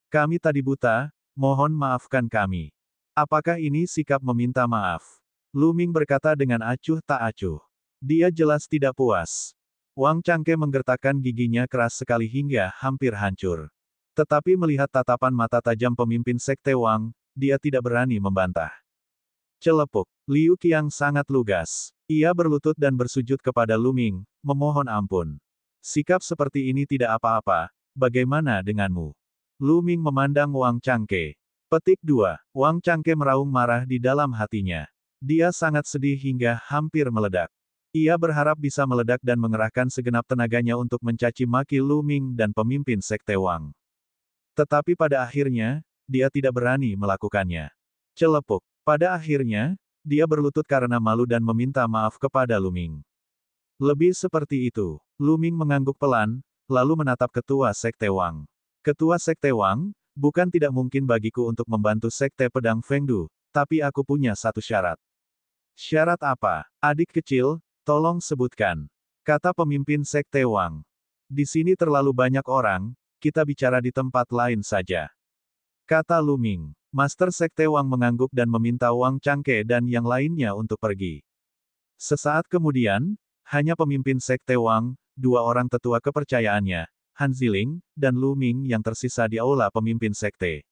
Kami tadi buta, mohon maafkan kami. Apakah ini sikap meminta maaf? Luming berkata dengan acuh tak acuh. Dia jelas tidak puas. Wang Changke menggertakkan giginya keras sekali hingga hampir hancur. Tetapi melihat tatapan mata tajam pemimpin Sekte Wang, dia tidak berani membantah. Celepuk. Liu Qiang sangat lugas. Ia berlutut dan bersujud kepada Luming, memohon ampun. Sikap seperti ini tidak apa-apa, bagaimana denganmu? Luming memandang Wang Changke. Petik 2. Wang Changke meraung marah di dalam hatinya. Dia sangat sedih hingga hampir meledak. Ia berharap bisa meledak dan mengerahkan segenap tenaganya untuk mencaci maki Luming dan pemimpin Sekte Wang. Tetapi pada akhirnya, dia tidak berani melakukannya. Celepuk. Pada akhirnya, dia berlutut karena malu dan meminta maaf kepada Luming. Lebih seperti itu, Luming mengangguk pelan, lalu menatap Ketua Sekte Wang. Ketua Sekte Wang, bukan tidak mungkin bagiku untuk membantu Sekte Pedang Fengdu, tapi aku punya satu syarat. Syarat apa? Adik kecil, tolong sebutkan. Kata pemimpin Sekte Wang. Di sini terlalu banyak orang, kita bicara di tempat lain saja. Kata Luming. Master Sekte Wang mengangguk dan meminta Wang Changke dan yang lainnya untuk pergi. Sesaat kemudian, hanya pemimpin Sekte Wang, dua orang tetua kepercayaannya, Han Ziling, dan Luming yang tersisa di aula pemimpin sekte.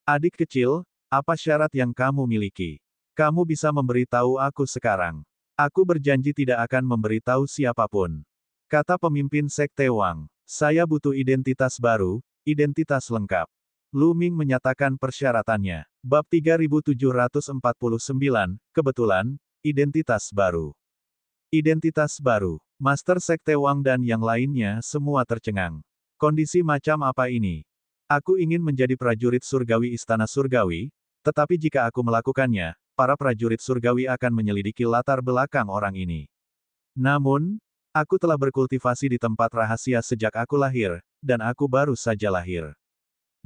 Adik kecil, apa syarat yang kamu miliki? Kamu bisa memberitahu aku sekarang. Aku berjanji tidak akan memberitahu siapapun. Kata pemimpin Sekte Wang. Saya butuh identitas baru, identitas lengkap. Luming menyatakan persyaratannya. Bab 3749, kebetulan, identitas baru. Identitas baru. Master Sekte Wang dan yang lainnya semua tercengang. Kondisi macam apa ini? Aku ingin menjadi prajurit surgawi Istana Surgawi, tetapi jika aku melakukannya, para prajurit surgawi akan menyelidiki latar belakang orang ini. Namun, aku telah berkultivasi di tempat rahasia sejak aku lahir, dan aku baru saja lahir.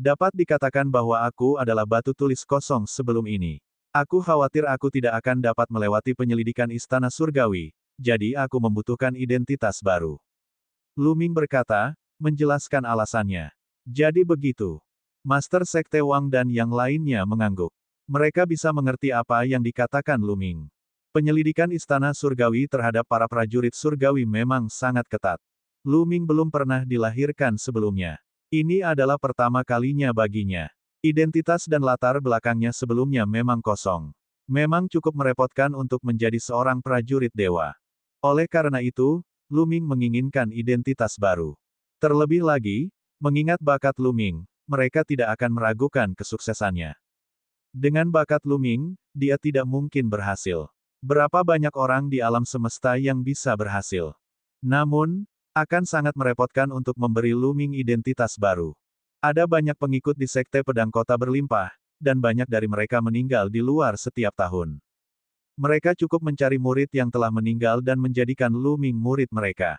Dapat dikatakan bahwa aku adalah batu tulis kosong sebelum ini. Aku khawatir aku tidak akan dapat melewati penyelidikan Istana Surgawi, jadi aku membutuhkan identitas baru. Luming berkata, menjelaskan alasannya. Jadi begitu. Master Sekte Wang dan yang lainnya mengangguk. Mereka bisa mengerti apa yang dikatakan Luming. Penyelidikan Istana Surgawi terhadap para prajurit surgawi memang sangat ketat. Luming belum pernah dilahirkan sebelumnya. Ini adalah pertama kalinya baginya. Identitas dan latar belakangnya sebelumnya memang kosong. Memang cukup merepotkan untuk menjadi seorang prajurit dewa. Oleh karena itu, Luming menginginkan identitas baru. Terlebih lagi, mengingat bakat Luming, mereka tidak akan meragukan kesuksesannya. Dengan bakat Luming, dia tidak mungkin berhasil. Berapa banyak orang di alam semesta yang bisa berhasil? Namun, akan sangat merepotkan untuk memberi Luming identitas baru. Ada banyak pengikut di Sekte Pedang Kota Berlimpah, dan banyak dari mereka meninggal di luar setiap tahun. Mereka cukup mencari murid yang telah meninggal dan menjadikan Luming murid mereka.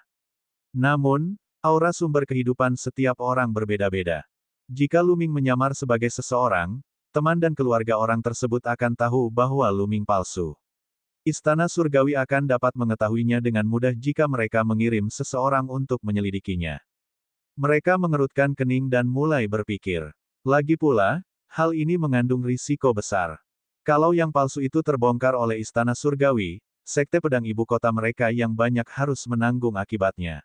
Namun, aura sumber kehidupan setiap orang berbeda-beda. Jika Luming menyamar sebagai seseorang, teman dan keluarga orang tersebut akan tahu bahwa Lu Ming palsu. Istana Surgawi akan dapat mengetahuinya dengan mudah jika mereka mengirim seseorang untuk menyelidikinya. Mereka mengerutkan kening dan mulai berpikir. Lagi pula, hal ini mengandung risiko besar. Kalau yang palsu itu terbongkar oleh Istana Surgawi, Sekte Pedang ibu kota mereka yang banyak harus menanggung akibatnya.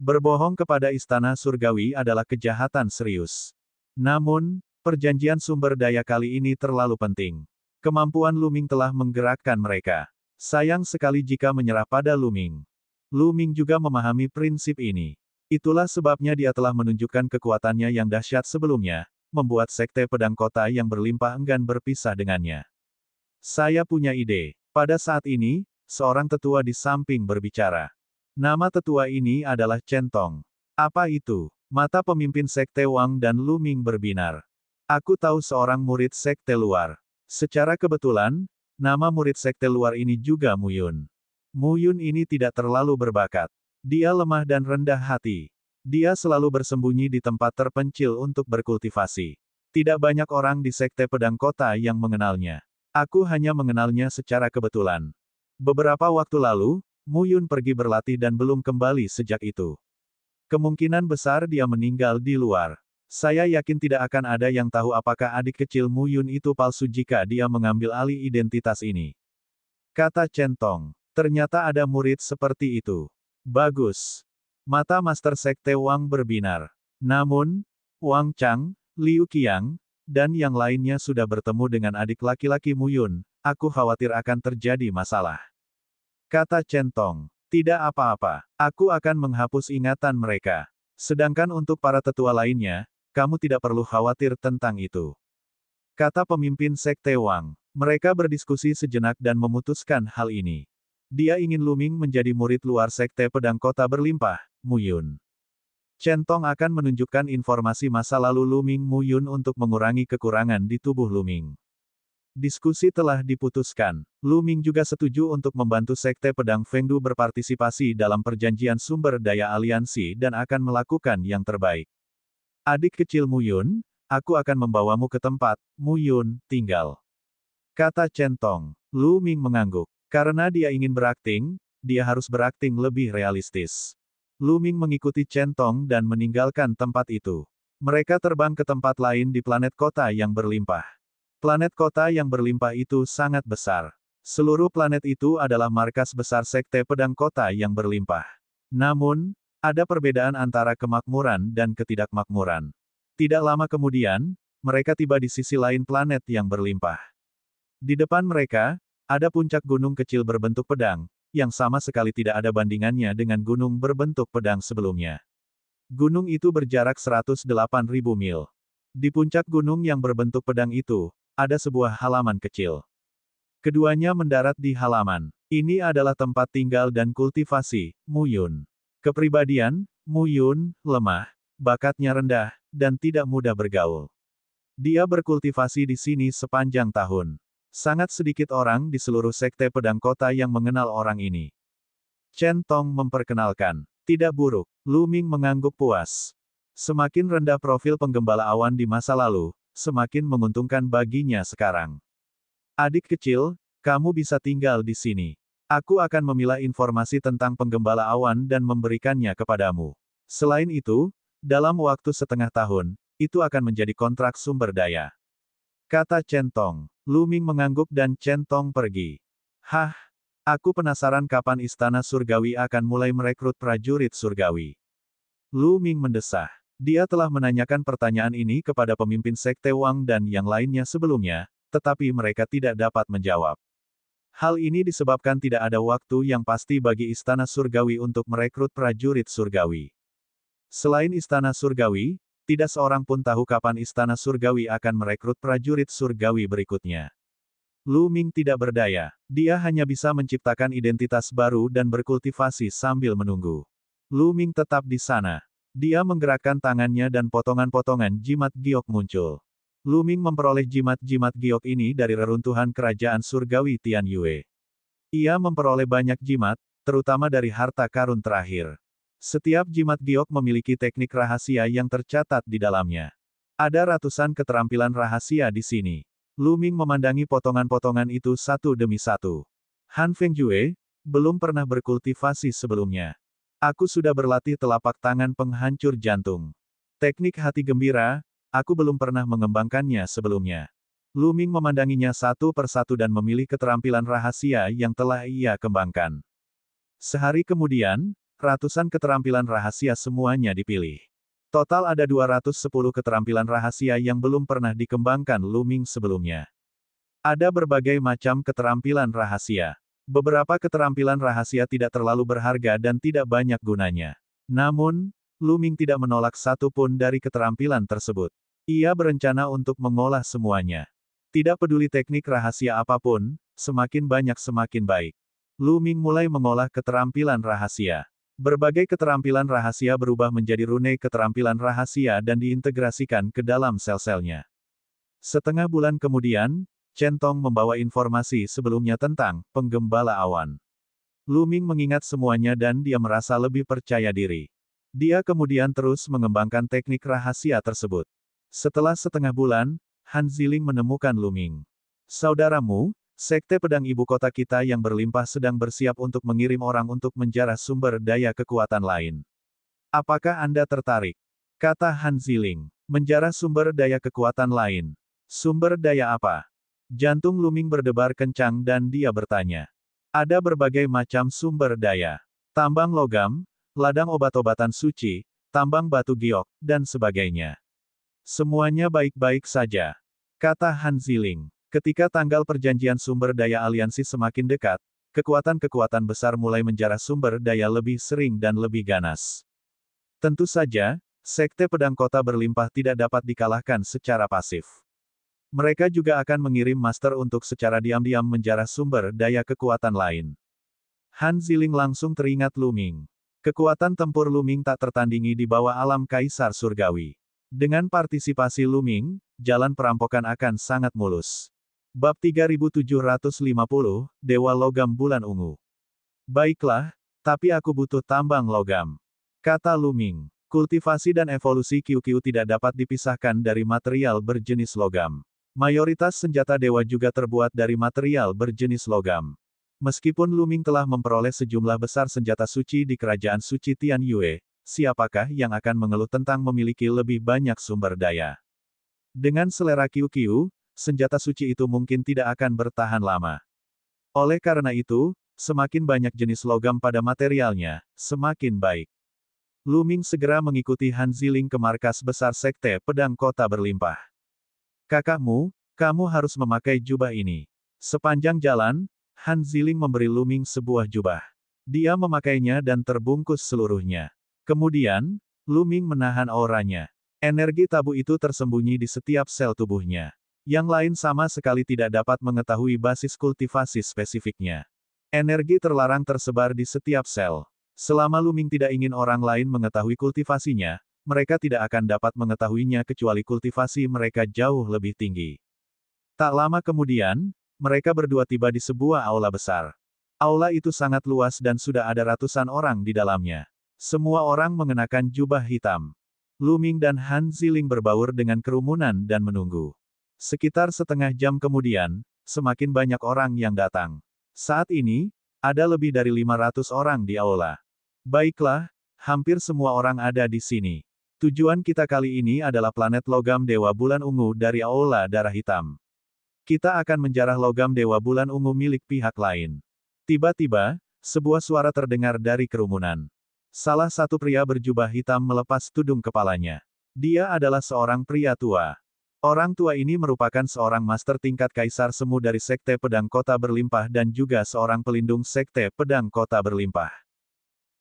Berbohong kepada Istana Surgawi adalah kejahatan serius. Namun, perjanjian sumber daya kali ini terlalu penting. Kemampuan Lu Ming telah menggerakkan mereka. Sayang sekali jika menyerah pada Lu Ming. Lu Ming juga memahami prinsip ini. Itulah sebabnya dia telah menunjukkan kekuatannya yang dahsyat sebelumnya, membuat Sekte Pedang Kota yang berlimpah enggan berpisah dengannya. Saya punya ide. Pada saat ini, seorang tetua di samping berbicara. Nama tetua ini adalah Chen Tong. Apa itu? Mata pemimpin Sekte Wang dan Lu Ming berbinar. Aku tahu seorang murid Sekte luar. Secara kebetulan, nama murid Sekte luar ini juga Mu Yun. Mu Yun ini tidak terlalu berbakat. Dia lemah dan rendah hati. Dia selalu bersembunyi di tempat terpencil untuk berkultivasi. Tidak banyak orang di Sekte Pedang Kota yang mengenalnya. Aku hanya mengenalnya secara kebetulan. Beberapa waktu lalu, Mu Yun pergi berlatih dan belum kembali sejak itu. Kemungkinan besar dia meninggal di luar. Saya yakin tidak akan ada yang tahu apakah adik kecil Mu Yun itu palsu jika dia mengambil alih identitas ini. Kata Chen Tong. Ternyata ada murid seperti itu. Bagus. Mata Master Sekte Wang berbinar. Namun, Wang Chang, Liu Qiang, dan yang lainnya sudah bertemu dengan adik laki-laki Mu Yun. Aku khawatir akan terjadi masalah. Kata Chen Tong. Tidak apa-apa. Aku akan menghapus ingatan mereka. Sedangkan untuk para tetua lainnya, kamu tidak perlu khawatir tentang itu. Kata pemimpin Sekte Wang. Mereka berdiskusi sejenak dan memutuskan hal ini. Dia ingin Lu Ming menjadi murid luar Sekte Pedang Kota berlimpah, Mu Yun. Chen Tong akan menunjukkan informasi masa lalu Lu Ming Mu Yun untuk mengurangi kekurangan di tubuh Lu Ming. Diskusi telah diputuskan. Lu Ming juga setuju untuk membantu Sekte Pedang Fengdu berpartisipasi dalam perjanjian sumber daya aliansi dan akan melakukan yang terbaik. Adik kecil Mu Yun, aku akan membawamu ke tempat Mu Yun tinggal. Kata Chen Tong. Lu Ming mengangguk. Karena dia ingin berakting, dia harus berakting lebih realistis. Lu Ming mengikuti Chen Tong dan meninggalkan tempat itu. Mereka terbang ke tempat lain di planet kota yang berlimpah. Planet kota yang berlimpah itu sangat besar. Seluruh planet itu adalah markas besar Sekte Pedang Kota yang berlimpah. Namun, ada perbedaan antara kemakmuran dan ketidakmakmuran. Tidak lama kemudian, mereka tiba di sisi lain planet yang berlimpah. Di depan mereka, ada puncak gunung kecil berbentuk pedang, yang sama sekali tidak ada bandingannya dengan gunung berbentuk pedang sebelumnya. Gunung itu berjarak 108.000 mil. Di puncak gunung yang berbentuk pedang itu, ada sebuah halaman kecil. Keduanya mendarat di halaman. Ini adalah tempat tinggal dan kultivasi, Mu Yun. Kepribadian, Mu Yun, lemah, bakatnya rendah, dan tidak mudah bergaul. Dia berkultivasi di sini sepanjang tahun. Sangat sedikit orang di seluruh Sekte Pedang Kota yang mengenal orang ini. Chen Tong memperkenalkan. Tidak buruk. Lu Ming mengangguk puas. Semakin rendah profil penggembala awan di masa lalu, semakin menguntungkan baginya sekarang. Adik kecil, kamu bisa tinggal di sini. Aku akan memilah informasi tentang penggembala awan dan memberikannya kepadamu. Selain itu, dalam waktu setengah tahun, itu akan menjadi kontrak sumber daya. Kata Chen Tong. Lu Ming mengangguk dan Chen Tong pergi. Hah? Aku penasaran kapan Istana Surgawi akan mulai merekrut prajurit Surgawi. Lu Ming mendesah. Dia telah menanyakan pertanyaan ini kepada pemimpin Sekte Wang dan yang lainnya sebelumnya, tetapi mereka tidak dapat menjawab. Hal ini disebabkan tidak ada waktu yang pasti bagi Istana Surgawi untuk merekrut prajurit Surgawi. Selain Istana Surgawi, tidak seorang pun tahu kapan Istana Surgawi akan merekrut prajurit Surgawi berikutnya. Lu Ming tidak berdaya. Dia hanya bisa menciptakan identitas baru dan berkultivasi sambil menunggu. Lu Ming tetap di sana. Dia menggerakkan tangannya dan potongan-potongan jimat giok muncul. Lu Ming memperoleh jimat-jimat giok ini dari reruntuhan kerajaan surgawi Tian Yue. Ia memperoleh banyak jimat, terutama dari harta karun terakhir. Setiap jimat giok memiliki teknik rahasia yang tercatat di dalamnya. Ada ratusan keterampilan rahasia di sini. Lu Ming memandangi potongan-potongan itu satu demi satu. Han Fengjue, belum pernah berkultivasi sebelumnya. Aku sudah berlatih telapak tangan penghancur jantung. Teknik hati gembira, aku belum pernah mengembangkannya sebelumnya. Lu Ming memandanginya satu persatu dan memilih keterampilan rahasia yang telah ia kembangkan. Sehari kemudian, ratusan keterampilan rahasia semuanya dipilih. Total ada 210 keterampilan rahasia yang belum pernah dikembangkan Lu Ming sebelumnya. Ada berbagai macam keterampilan rahasia. Beberapa keterampilan rahasia tidak terlalu berharga dan tidak banyak gunanya. Namun, Lu Ming tidak menolak satu pun dari keterampilan tersebut. Ia berencana untuk mengolah semuanya. Tidak peduli teknik rahasia apapun, semakin banyak semakin baik. Lu Ming mulai mengolah keterampilan rahasia. Berbagai keterampilan rahasia berubah menjadi rune keterampilan rahasia dan diintegrasikan ke dalam sel-selnya. Setengah bulan kemudian, Chen Tong membawa informasi sebelumnya tentang penggembala awan. Lu Ming mengingat semuanya dan dia merasa lebih percaya diri. Dia kemudian terus mengembangkan teknik rahasia tersebut. Setelah setengah bulan, Han Ziling menemukan Lu Ming. Saudaramu, Sekte Pedang Ibu Kota kita yang berlimpah sedang bersiap untuk mengirim orang untuk menjarah sumber daya kekuatan lain. Apakah Anda tertarik? Kata Han Ziling. Menjarah sumber daya kekuatan lain. Sumber daya apa? Jantung Lu Ming berdebar kencang dan dia bertanya. Ada berbagai macam sumber daya. Tambang logam, ladang obat-obatan suci, tambang batu giok, dan sebagainya. Semuanya baik-baik saja. Kata Han Ziling. Ketika tanggal perjanjian sumber daya aliansi semakin dekat, kekuatan-kekuatan besar mulai menjarah sumber daya lebih sering dan lebih ganas. Tentu saja, Sekte Pedang Kota Berlimpah tidak dapat dikalahkan secara pasif. Mereka juga akan mengirim master untuk secara diam-diam menjarah sumber daya kekuatan lain. Han Ziling langsung teringat Lu Ming. Kekuatan tempur Lu Ming tak tertandingi di bawah alam Kaisar Surgawi. Dengan partisipasi Lu Ming, jalan perampokan akan sangat mulus. Bab 3750, Dewa Logam Bulan Ungu. Baiklah, tapi aku butuh tambang logam. Kata Lu Ming. Kultivasi dan evolusi QQ tidak dapat dipisahkan dari material berjenis logam. Mayoritas senjata dewa juga terbuat dari material berjenis logam. Meskipun Lu Ming telah memperoleh sejumlah besar senjata suci di kerajaan suci Tian Yue, siapakah yang akan mengeluh tentang memiliki lebih banyak sumber daya? Dengan selera QQ, senjata suci itu mungkin tidak akan bertahan lama. Oleh karena itu, semakin banyak jenis logam pada materialnya, semakin baik. Lu Ming segera mengikuti Han Ziling ke markas besar Sekte Pedang Kota Berlimpah. Kakakmu, kamu harus memakai jubah ini. Sepanjang jalan, Han Ziling memberi Lu Ming sebuah jubah. Dia memakainya dan terbungkus seluruhnya. Kemudian, Lu Ming menahan auranya. Energi tabu itu tersembunyi di setiap sel tubuhnya. Yang lain sama sekali tidak dapat mengetahui basis kultivasi spesifiknya. Energi terlarang tersebar di setiap sel. Selama Lu Ming tidak ingin orang lain mengetahui kultivasinya, mereka tidak akan dapat mengetahuinya kecuali kultivasi mereka jauh lebih tinggi. Tak lama kemudian, mereka berdua tiba di sebuah aula besar. Aula itu sangat luas dan sudah ada ratusan orang di dalamnya. Semua orang mengenakan jubah hitam. Lu Ming dan Han Ziling berbaur dengan kerumunan dan menunggu. Sekitar setengah jam kemudian, semakin banyak orang yang datang. Saat ini, ada lebih dari 500 orang di aula. Baiklah, hampir semua orang ada di sini. Tujuan kita kali ini adalah planet logam Dewa Bulan Ungu dari Aula Darah Hitam. Kita akan menjarah logam Dewa Bulan Ungu milik pihak lain. Tiba-tiba, sebuah suara terdengar dari kerumunan. Salah satu pria berjubah hitam melepas tudung kepalanya. Dia adalah seorang pria tua. Orang tua ini merupakan seorang master tingkat Kaisar Semu dari Sekte Pedang Kota Berlimpah dan juga seorang pelindung Sekte Pedang Kota Berlimpah.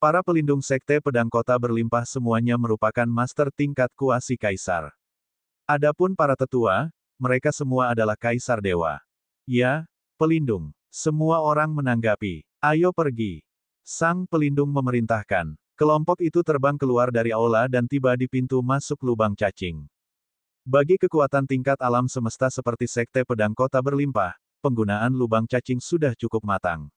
Para pelindung Sekte Pedang Kota Berlimpah semuanya merupakan master tingkat kuasi Kaisar. Adapun para tetua, mereka semua adalah Kaisar Dewa. Ya, pelindung. Semua orang menanggapi. Ayo pergi. Sang pelindung memerintahkan. Kelompok itu terbang keluar dari aula dan tiba di pintu masuk lubang cacing. Bagi kekuatan tingkat alam semesta seperti Sekte Pedang Kota Berlimpah, penggunaan lubang cacing sudah cukup matang.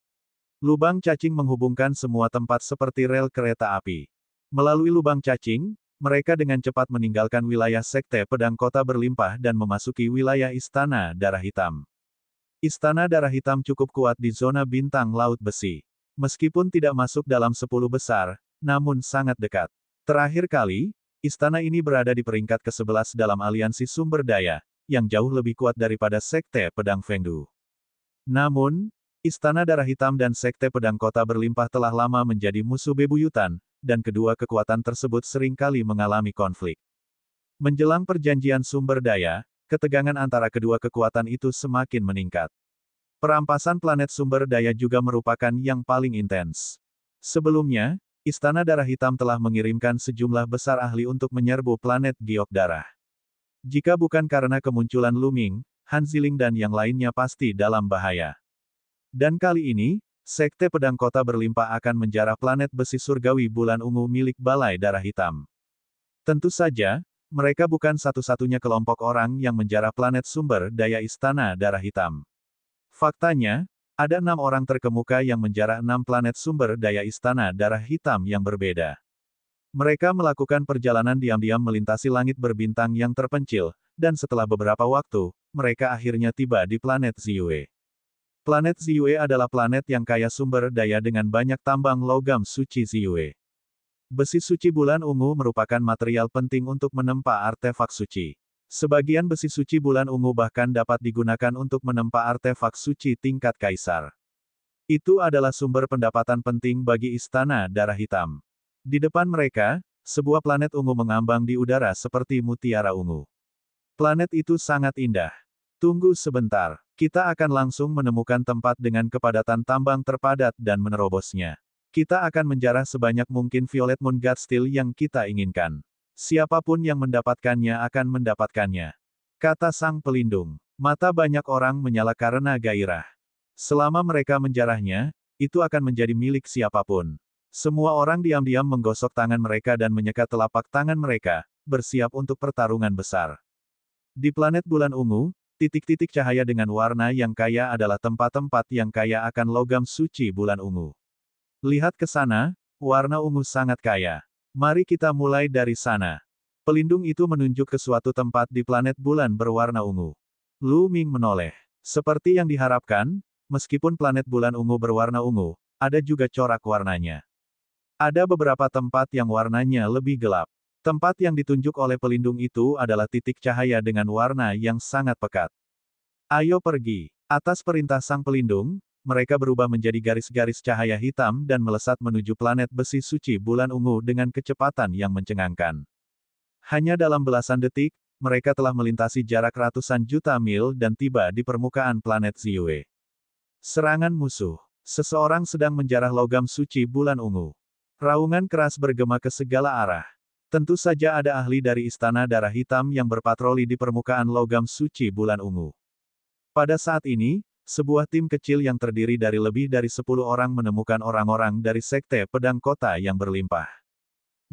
Lubang cacing menghubungkan semua tempat seperti rel kereta api. Melalui lubang cacing, mereka dengan cepat meninggalkan wilayah Sekte Pedang Kota Berlimpah dan memasuki wilayah Istana Darah Hitam. Istana Darah Hitam cukup kuat di zona bintang laut besi. Meskipun tidak masuk dalam 10 besar, namun sangat dekat. Terakhir kali, istana ini berada di peringkat ke-11 dalam aliansi sumber daya, yang jauh lebih kuat daripada Sekte Pedang Fengdu. Namun, Istana Darah Hitam dan Sekte Pedang Kota Berlimpah telah lama menjadi musuh bebuyutan, dan kedua kekuatan tersebut seringkali mengalami konflik. Menjelang perjanjian sumber daya, ketegangan antara kedua kekuatan itu semakin meningkat. Perampasan planet sumber daya juga merupakan yang paling intens. Sebelumnya, Istana Darah Hitam telah mengirimkan sejumlah besar ahli untuk menyerbu planet Giok Darah. Jika bukan karena kemunculan Lu Ming, Han Ziling dan yang lainnya pasti dalam bahaya. Dan kali ini, Sekte Pedang Kota Berlimpah akan menjarah planet besi surgawi bulan ungu milik Balai Darah Hitam. Tentu saja, mereka bukan satu-satunya kelompok orang yang menjarah planet sumber daya Istana Darah Hitam. Faktanya, ada 6 orang terkemuka yang menjarah 6 planet sumber daya Istana Darah Hitam yang berbeda. Mereka melakukan perjalanan diam-diam melintasi langit berbintang yang terpencil, dan setelah beberapa waktu, mereka akhirnya tiba di planet Ziyue. Planet Ziyue adalah planet yang kaya sumber daya dengan banyak tambang logam suci Ziyue. Besi suci bulan ungu merupakan material penting untuk menempa artefak suci. Sebagian besi suci bulan ungu bahkan dapat digunakan untuk menempa artefak suci tingkat kaisar. Itu adalah sumber pendapatan penting bagi Istana Darah Hitam. Di depan mereka, sebuah planet ungu mengambang di udara seperti mutiara ungu. Planet itu sangat indah. Tunggu sebentar, kita akan langsung menemukan tempat dengan kepadatan tambang terpadat dan menerobosnya. Kita akan menjarah sebanyak mungkin Violet Moon God Steel yang kita inginkan. Siapapun yang mendapatkannya akan mendapatkannya. Kata sang pelindung. Mata banyak orang menyala karena gairah. Selama mereka menjarahnya, itu akan menjadi milik siapapun. Semua orang diam-diam menggosok tangan mereka dan menyekat telapak tangan mereka, bersiap untuk pertarungan besar. Di planet bulan ungu, titik-titik cahaya dengan warna yang kaya adalah tempat-tempat yang kaya akan logam suci bulan ungu. Lihat ke sana, warna ungu sangat kaya. Mari kita mulai dari sana. Pelindung itu menunjuk ke suatu tempat di planet bulan berwarna ungu. Lu Ming menoleh. Seperti yang diharapkan, meskipun planet bulan ungu berwarna ungu, ada juga corak warnanya. Ada beberapa tempat yang warnanya lebih gelap. Tempat yang ditunjuk oleh pelindung itu adalah titik cahaya dengan warna yang sangat pekat. Ayo pergi. Atas perintah sang pelindung, mereka berubah menjadi garis-garis cahaya hitam dan melesat menuju planet besi suci bulan ungu dengan kecepatan yang mencengangkan. Hanya dalam belasan detik, mereka telah melintasi jarak ratusan juta mil dan tiba di permukaan planet Ziyue. Serangan musuh. Seseorang sedang menjarah logam suci bulan ungu. Raungan keras bergema ke segala arah. Tentu saja ada ahli dari Istana Darah Hitam yang berpatroli di permukaan logam suci bulan ungu. Pada saat ini, sebuah tim kecil yang terdiri dari lebih dari 10 orang menemukan orang-orang dari Sekte Pedang Kota yang berlimpah.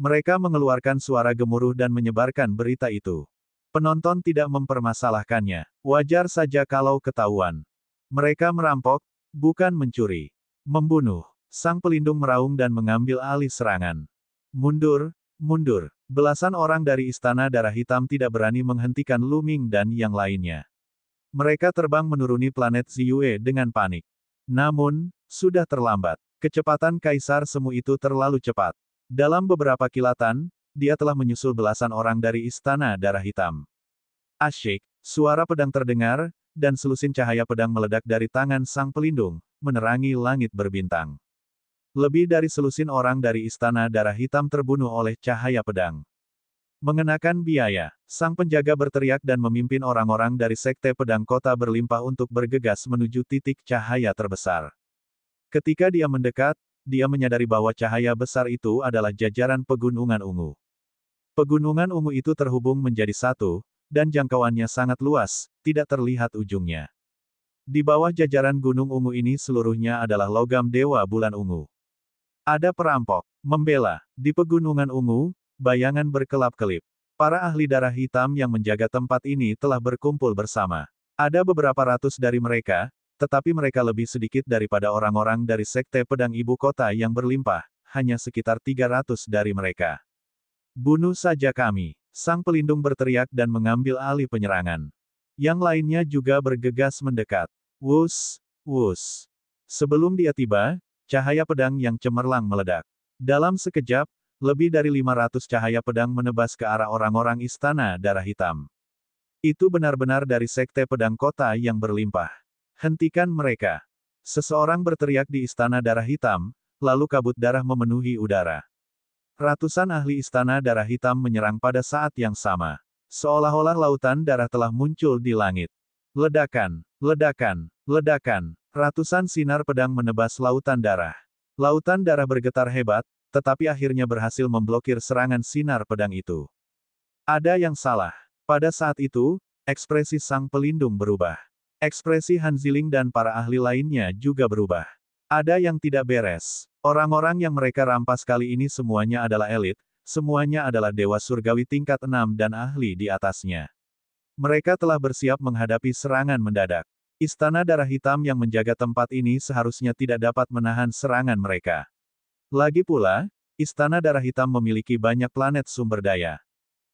Mereka mengeluarkan suara gemuruh dan menyebarkan berita itu. Penonton tidak mempermasalahkannya. Wajar saja kalau ketahuan. Mereka merampok, bukan mencuri. Membunuh. Sang pelindung meraung dan mengambil alih serangan. Mundur. Mundur. Belasan orang dari Istana Darah Hitam tidak berani menghentikan Lu Ming dan yang lainnya. Mereka terbang menuruni planet Ziyue dengan panik. Namun, sudah terlambat. Kecepatan Kaisar Semu itu terlalu cepat. Dalam beberapa kilatan, dia telah menyusul belasan orang dari Istana Darah Hitam. Asyik, suara pedang terdengar, dan selusin cahaya pedang meledak dari tangan sang pelindung, menerangi langit berbintang. Lebih dari selusin orang dari Istana Darah Hitam terbunuh oleh cahaya pedang. Mengenakan biaya, sang penjaga berteriak dan memimpin orang-orang dari Sekte Pedang Kota Berlimpah untuk bergegas menuju titik cahaya terbesar. Ketika dia mendekat, dia menyadari bahwa cahaya besar itu adalah jajaran pegunungan ungu. Pegunungan ungu itu terhubung menjadi satu, dan jangkauannya sangat luas, tidak terlihat ujungnya. Di bawah jajaran gunung ungu ini seluruhnya adalah logam dewa bulan ungu. Ada perampok, membela, di pegunungan ungu, bayangan berkelap-kelip. Para ahli darah hitam yang menjaga tempat ini telah berkumpul bersama. Ada beberapa ratus dari mereka, tetapi mereka lebih sedikit daripada orang-orang dari Sekte Pedang Ibu Kota yang berlimpah, hanya sekitar 300 dari mereka. Bunuh saja kami. Sang pelindung berteriak dan mengambil alih penyerangan. Yang lainnya juga bergegas mendekat. Wus, wus. Sebelum dia tiba, cahaya pedang yang cemerlang meledak. Dalam sekejap, lebih dari 500 cahaya pedang menebas ke arah orang-orang Istana Darah Hitam. Itu benar-benar dari Sekte Pedang Kota yang berlimpah. Hentikan mereka. Seseorang berteriak di Istana Darah Hitam, lalu kabut darah memenuhi udara. Ratusan ahli Istana Darah Hitam menyerang pada saat yang sama. Seolah-olah lautan darah telah muncul di langit. Ledakan, ledakan, ledakan. Ratusan sinar pedang menebas lautan darah. Lautan darah bergetar hebat, tetapi akhirnya berhasil memblokir serangan sinar pedang itu. Ada yang salah. Pada saat itu, ekspresi sang pelindung berubah. Ekspresi Han Ziling dan para ahli lainnya juga berubah. Ada yang tidak beres. Orang-orang yang mereka rampas kali ini semuanya adalah elit, semuanya adalah dewa surgawi tingkat 6 dan ahli di atasnya. Mereka telah bersiap menghadapi serangan mendadak. Istana Darah Hitam yang menjaga tempat ini seharusnya tidak dapat menahan serangan mereka. Lagi pula, Istana Darah Hitam memiliki banyak planet sumber daya.